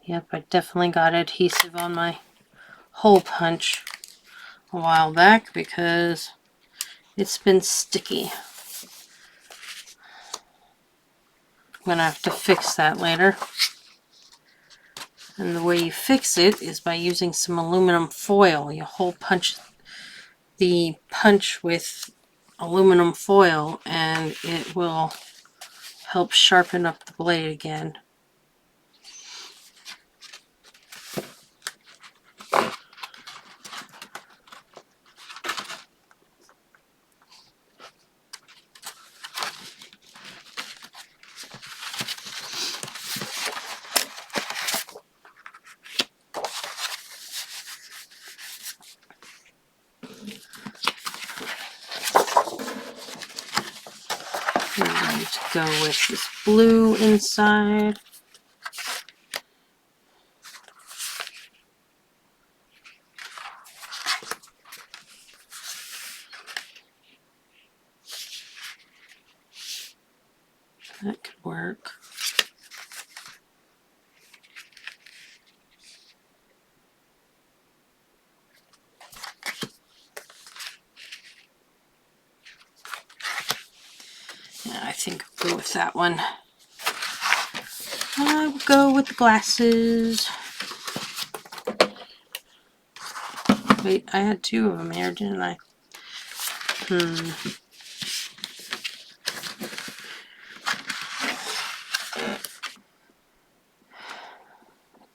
Yep, I definitely got adhesive on my hole punch a while back because it's been sticky. I'm gonna have to fix that later. And the way you fix it is by using some aluminum foil. You hole punch the punch with aluminum foil and it will help sharpen up the blade again. I'm going to go with this blue inside. That could work. Yeah, I think I'll go with that one. I will go with the glasses. Wait, I had two of them here, didn't I?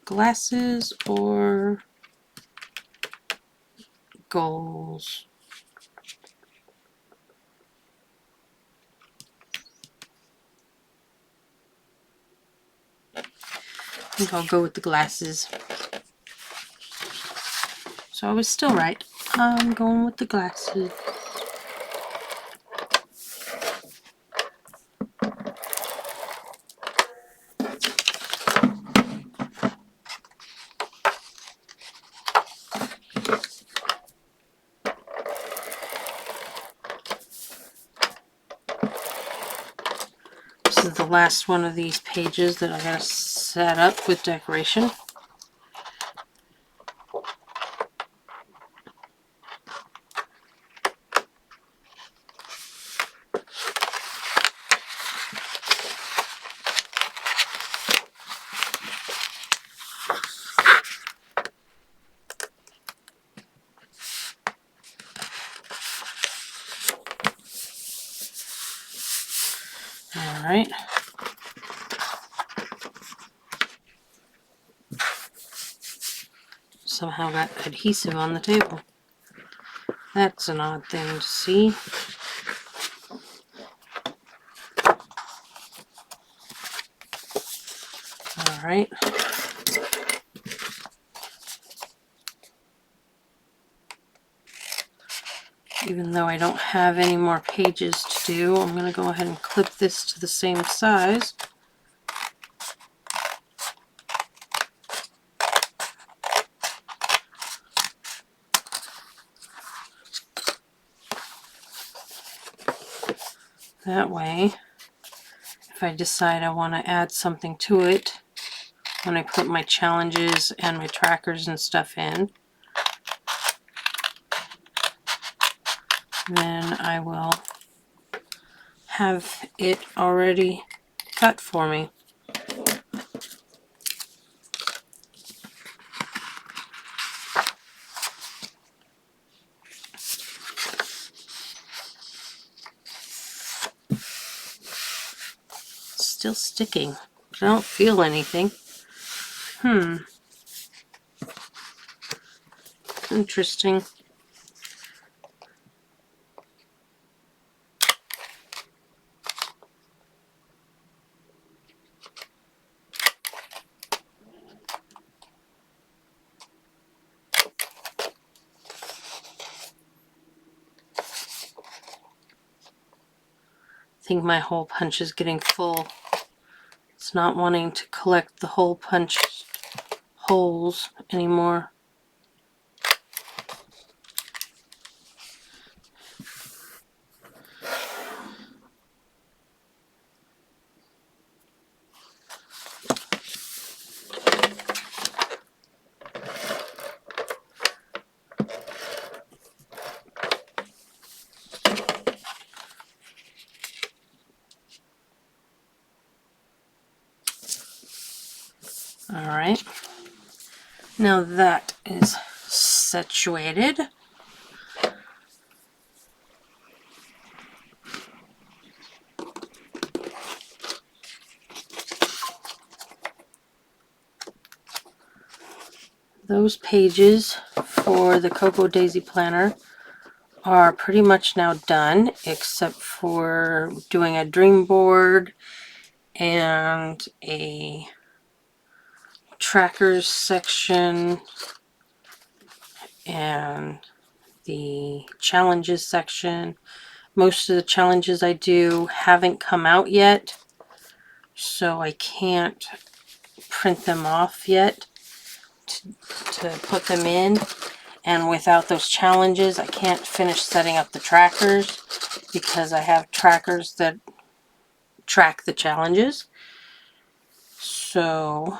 Glasses or goals? I think I'll go with the glasses. So I was still right. I'm going with the glasses. This is the last one of these pages that I gotta set up with decoration. Alright. Somehow got adhesive on the table. That's an odd thing to see. Alright. Even though I don't have any more pages to do, I'm going to go ahead and clip this to the same size. That way, if I decide I want to add something to it, when I put my challenges and my trackers and stuff in, then I will have it already cut for me. It's still sticking. I don't feel anything. Interesting. I think my hole punch is getting full. It's not wanting to collect the hole punch holes anymore. Alright, now that is situated. Those pages for the Cocoa Daisy Planner are pretty much now done, except for doing a dream board and a trackers section and the challenges section. Most of the challenges I do haven't come out yet, so I can't print them off yet to put them in. And without those challenges, I can't finish setting up the trackers because I have trackers that track the challenges. So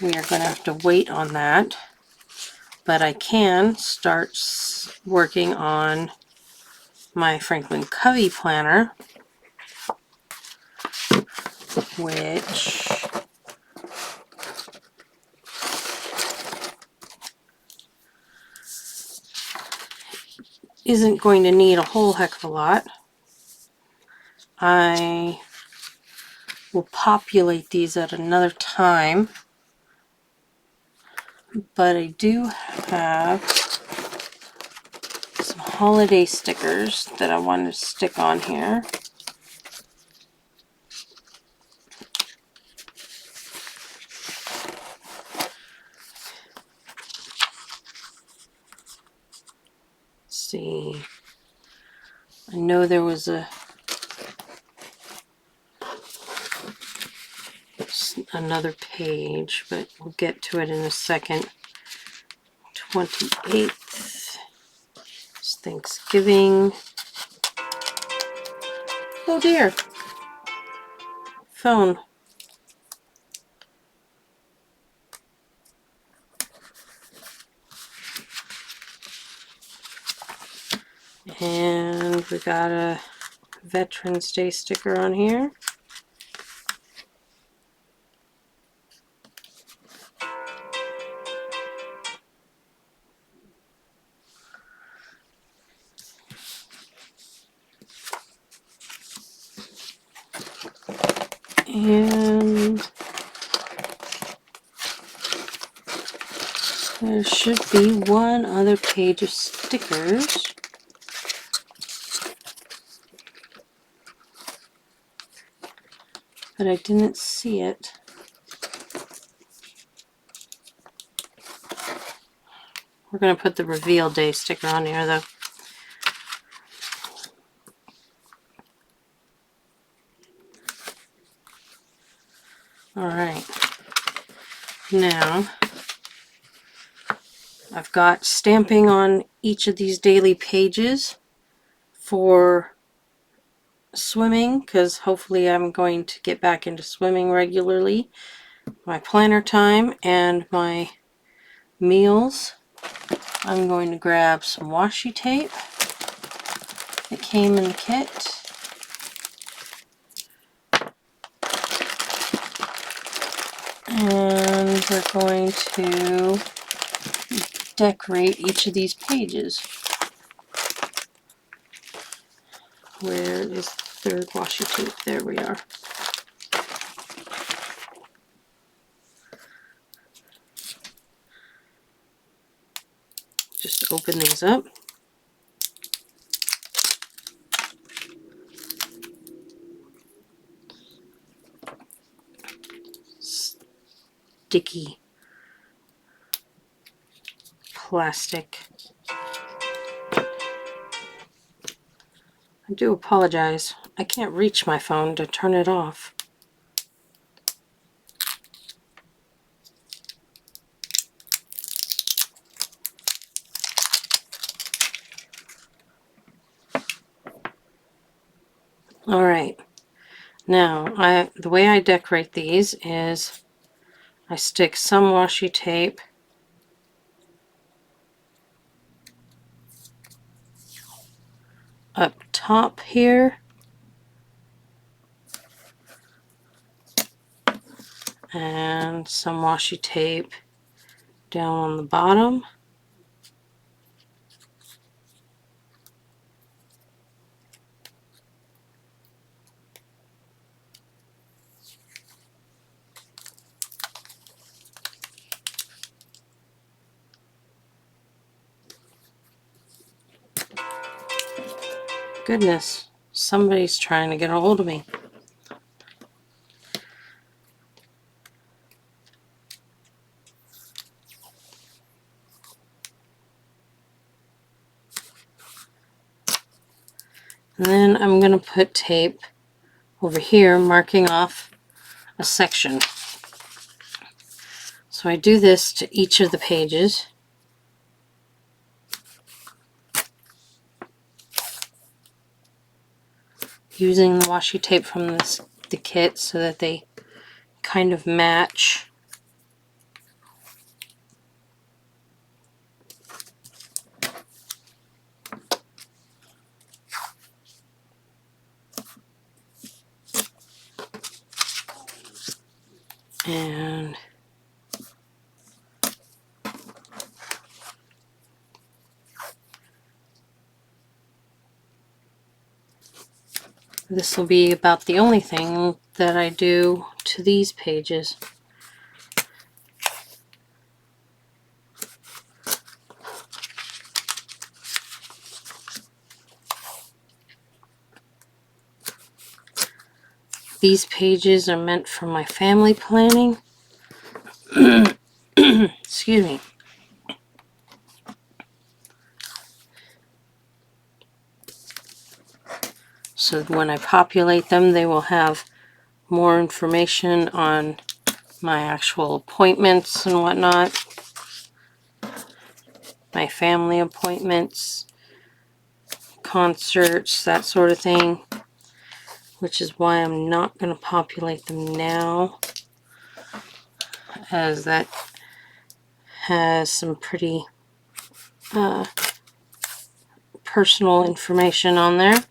we are going to have to wait on that. But I can start working on my Franklin Covey planner, which isn't going to need a whole heck of a lot. I will populate these at another time, but I do have some holiday stickers that I want to stick on here. Let's see. I know there was another page, but we'll get to it in a second. 28th is Thanksgiving. Oh dear. Phone. And we got a Veterans Day sticker on here. And there should be one other page of stickers. But I didn't see it. We're going to put the Reveal Day sticker on here though. Alright. Now, I've got stamping on each of these daily pages for swimming, because hopefully I'm going to get back into swimming regularly. My planner time and my meals. I'm going to grab some washi tape that came in the kit. And we're going to decorate each of these pages. Where is the third washi tape? There we are. Just open these up. Sticky plastic. I do apologize. I can't reach my phone to turn it off. Alright, now the way I decorate these is I stick some washi tape up top here and some washi tape down on the bottom. Goodness, somebody's trying to get a hold of me. And then I'm going to put tape over here marking off a section. So I do this to each of the pages. Using the washi tape from the kit so that they kind of match. And this will be about the only thing that I do to these pages. These pages are meant for my family planning. Excuse me. So when I populate them, they will have more information on my actual appointments and whatnot. My family appointments, concerts, that sort of thing. Which is why I'm not going to populate them now, as that has some pretty personal information on there.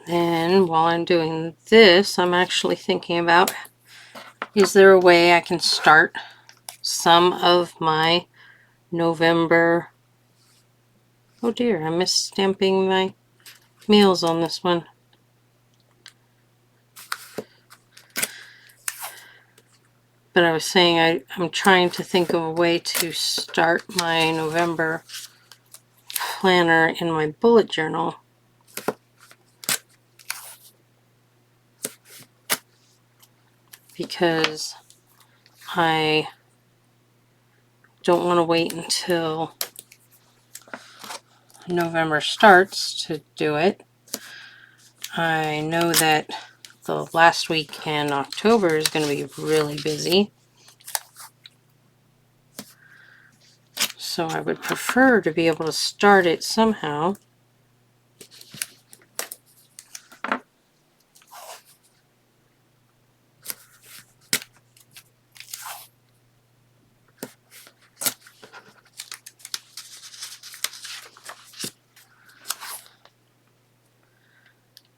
And while I'm doing this, I'm actually thinking about, is there a way I can start some of my November... Oh dear, I missed stamping my meals on this one. But I was saying I'm trying to think of a way to start my November planner in my bullet journal. Because I don't want to wait until November starts to do it. I know that the last week in October is going to be really busy. So I would prefer to be able to start it somehow.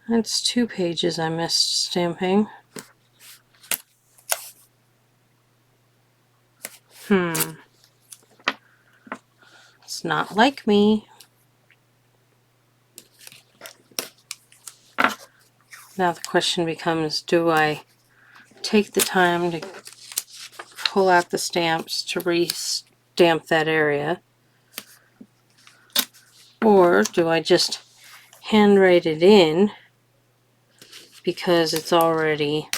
That's 2 pages I missed stamping. It's not like me. Now the question becomes, do I take the time to pull out the stamps to re-stamp that area? Or do I just handwrite it in because it's already,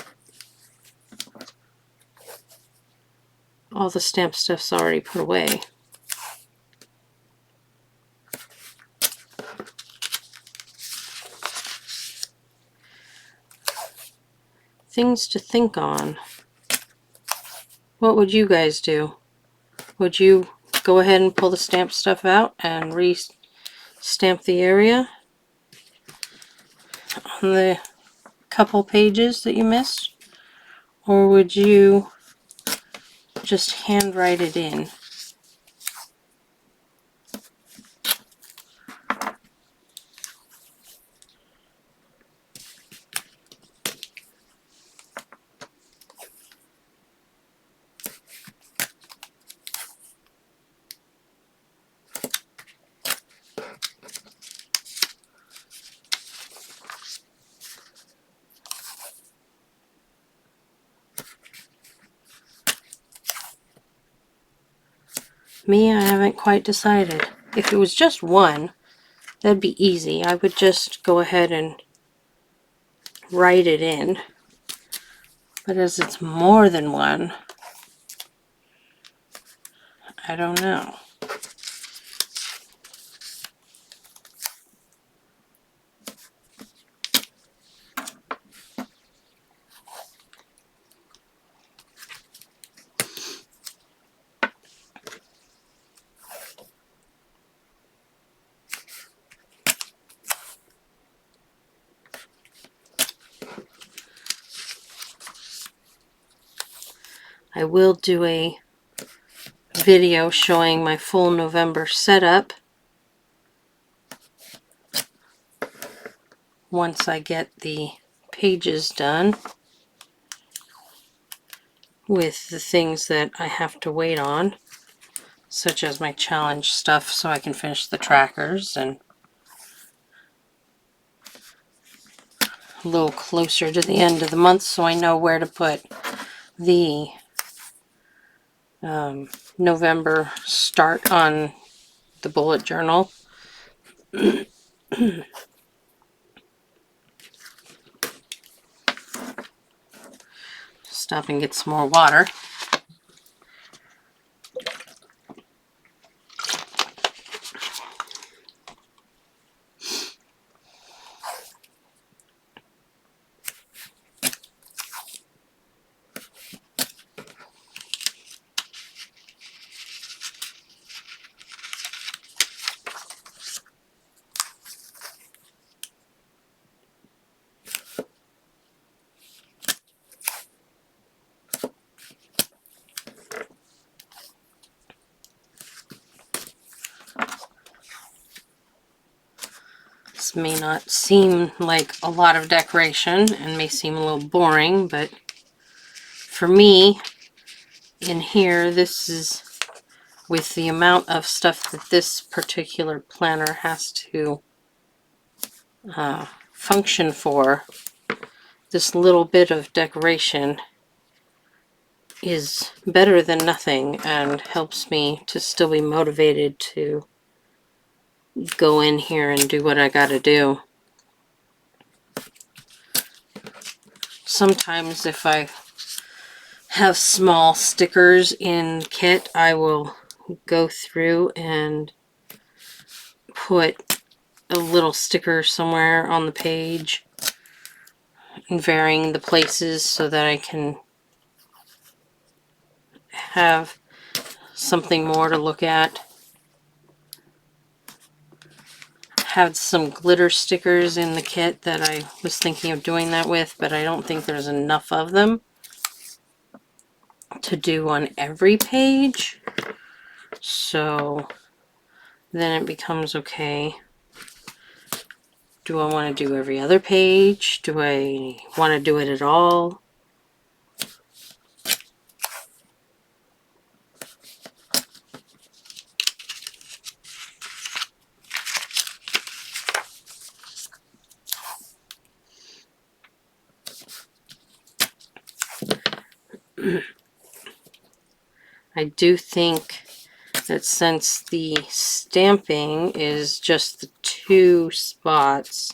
all the stamp stuff's already put away? Things to think on. What would you guys do? Would you go ahead and pull the stamp stuff out and re-stamp the area on the couple pages that you missed? Or would you just handwrite it in? Me, I haven't quite decided. If it was just one, that'd be easy. I would just go ahead and write it in. But as it's more than one, I don't know. I will do a video showing my full November setup once I get the pages done with the things that I have to wait on, such as my challenge stuff, so I can finish the trackers, and a little closer to the end of the month so I know where to put the November start on the bullet journal. Stop and get some more water. This may not seem like a lot of decoration and may seem a little boring, but for me, in here, this is with the amount of stuff that this particular planner has to function for. This little bit of decoration is better than nothing and helps me to still be motivated to go in here and do what I gotta do. Sometimes if I have small stickers in kit, I will go through and put a little sticker somewhere on the page in varying the places so that I can have something more to look at. Had some glitter stickers in the kit that I was thinking of doing that with, but I don't think there's enough of them to do on every page. So then it becomes, okay, do I want to do every other page? Do I want to do it at all? I do think that since the stamping is just the 2 spots,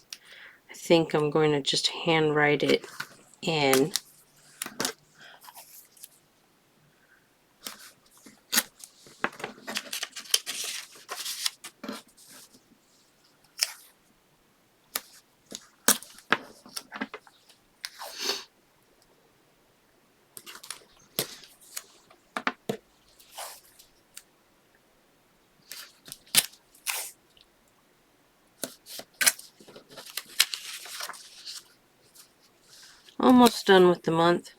I think I'm going to just handwrite it in. Almost done with the month.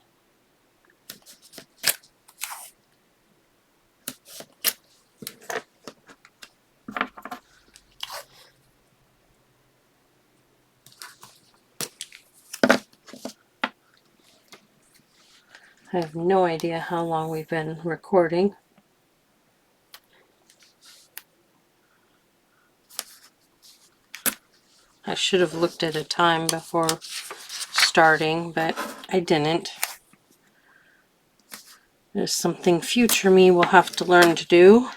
I have no idea how long we've been recording. I should have looked at a time before starting, but I didn't. There's something future me will have to learn to do.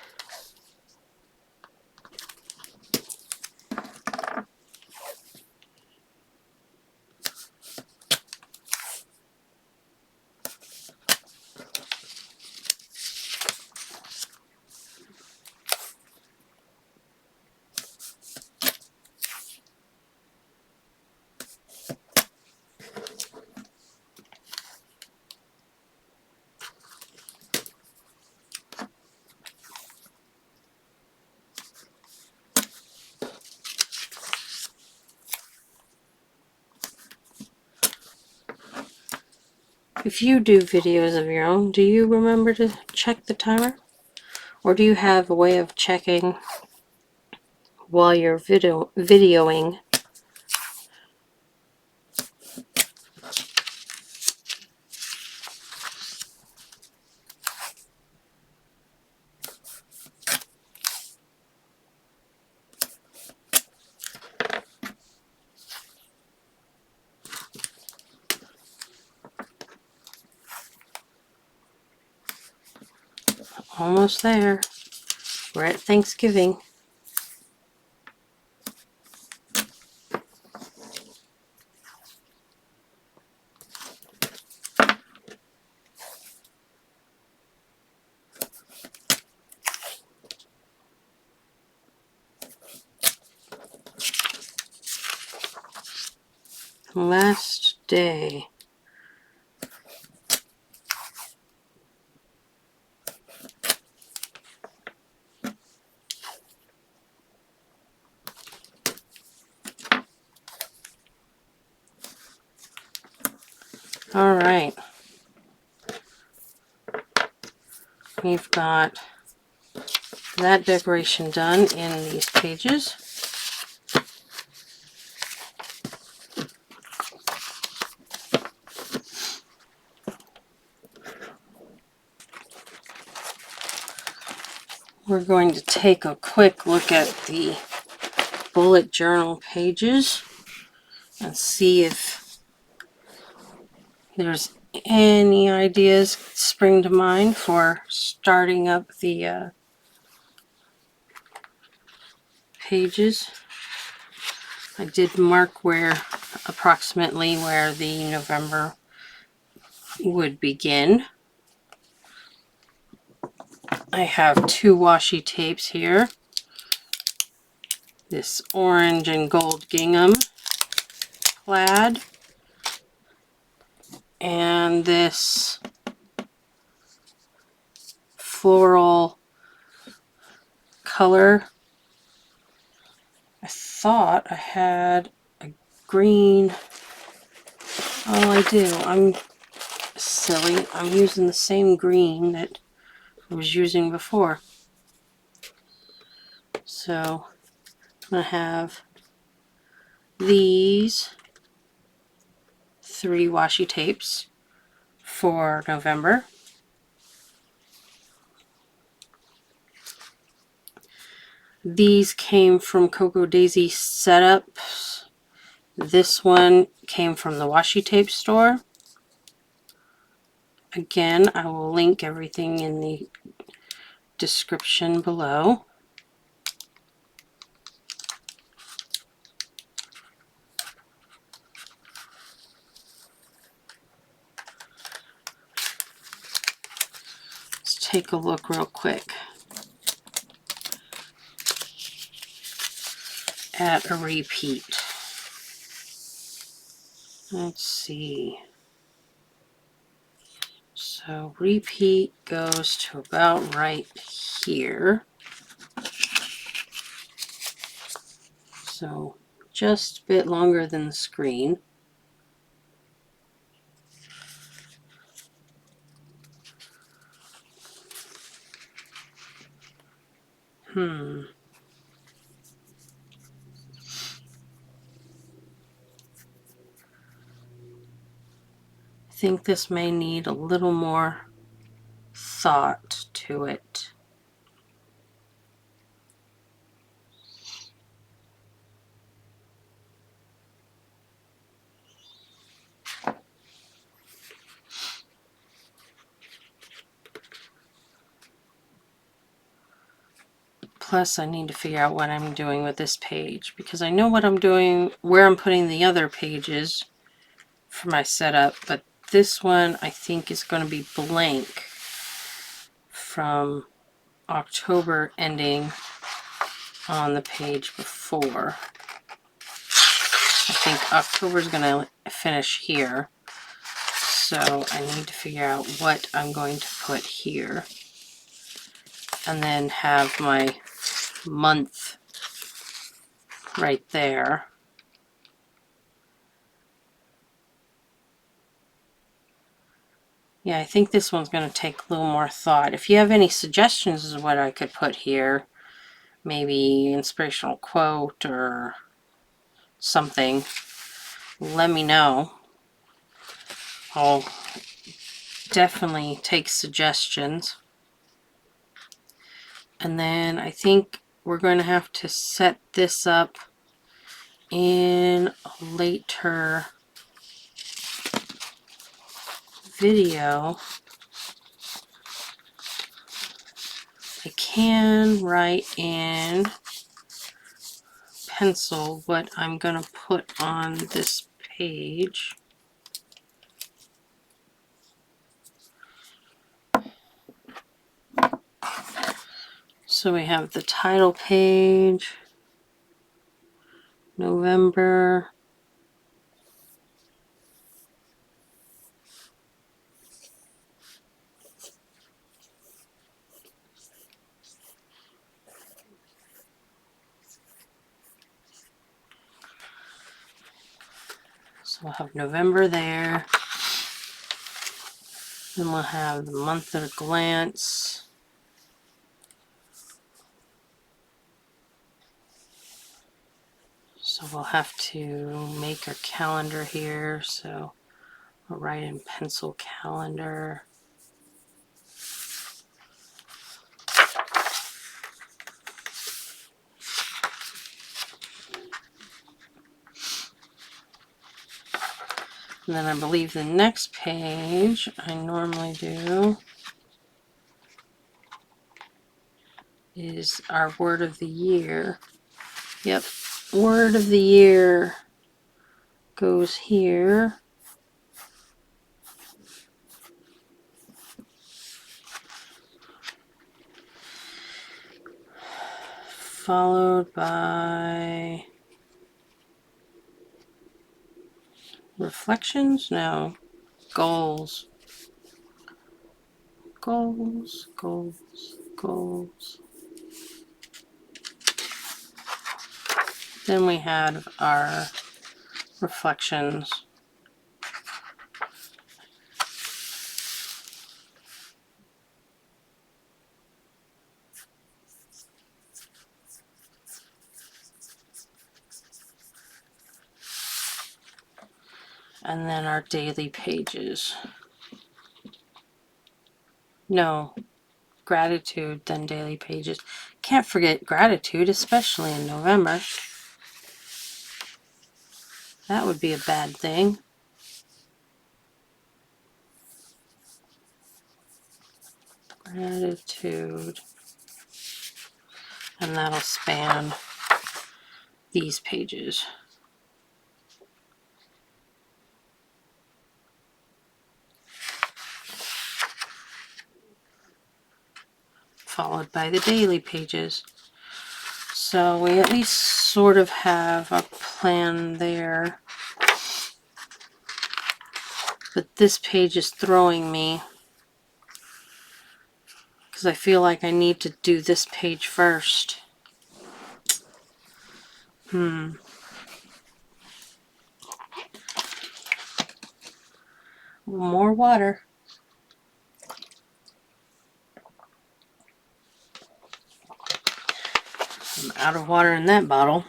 If you do videos of your own, do you remember to check the timer? Or do you have a way of checking while you're videoing? Almost there. We're at Thanksgiving. Last day. All right. We've got that decoration done in these pages. We're going to take a quick look at the bullet journal pages and see if there's any ideas spring to mind for starting up the pages. I did mark approximately where the November would begin. I have 2 washi tapes here. This orange and gold gingham plaid, and this floral color. I thought I had a green. Oh, I do. I'm silly. I'm using the same green that I was using before. So I'm going to have these 3 washi tapes for November. These came from Cocoa Daisy Setups. This one came from the washi tape store. Again, I will link everything in the description below. Let's take a look real quick at a repeat. Let's see. So repeat goes to about right here. So just a bit longer than the screen. I think this may need a little more thought to it. Plus, I need to figure out what I'm doing with this page, because I know what I'm doing, where I'm putting the other pages for my setup, but this one I think is going to be blank from October ending on the page before. I think October is going to finish here, so I need to figure out what I'm going to put here, and then have my month right there. Yeah, I think this one's going to take a little more thought. If you have any suggestions as to what I could put here, maybe inspirational quote or something, let me know. I'll definitely take suggestions. And then I think we're going to have to set this up in a later video. I can write in pencil what I'm going to put on this page. So we have the title page, November, so we'll have November there. Then we'll have the month at a glance. So we'll have to make our calendar here. So I'll write in pencil calendar. And then I believe the next page I normally do is our word of the year. Yep, word of the year goes here. Followed by reflections? No. Goals. Goals, goals, goals. Then we had our reflections. And then our daily pages. No, gratitude, then daily pages. Can't forget gratitude, especially in November. That would be a bad thing. Gratitude. And that'll span these pages. Followed by the daily pages. So we at least sort of have a plan there. But this page is throwing me because I feel like I need to do this page first. More water. I'm out of water in that bottle.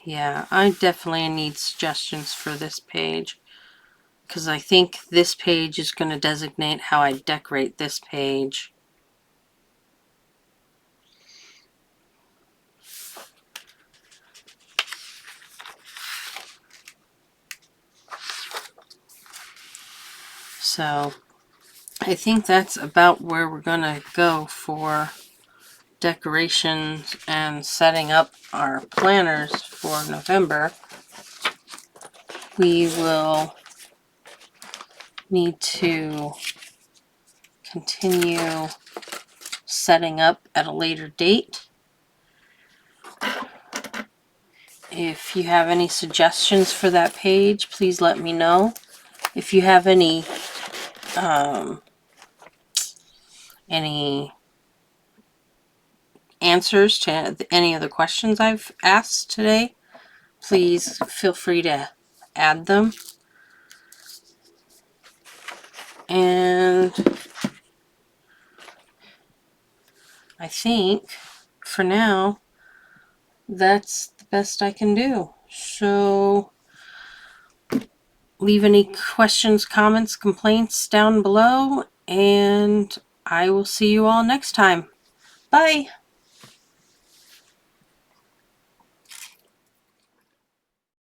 Yeah, I definitely need suggestions for this page because I think this page is going to designate how I decorate this page. So I think that's about where we're going to go for decorations and setting up our planners for November. We will need to continue setting up at a later date. If you have any suggestions for that page, please let me know. If you have any answers to any of the questions I've asked today, please feel free to add them. And I think for now, that's the best I can do. So leave any questions, comments, complaints down below, and I will see you all next time. Bye!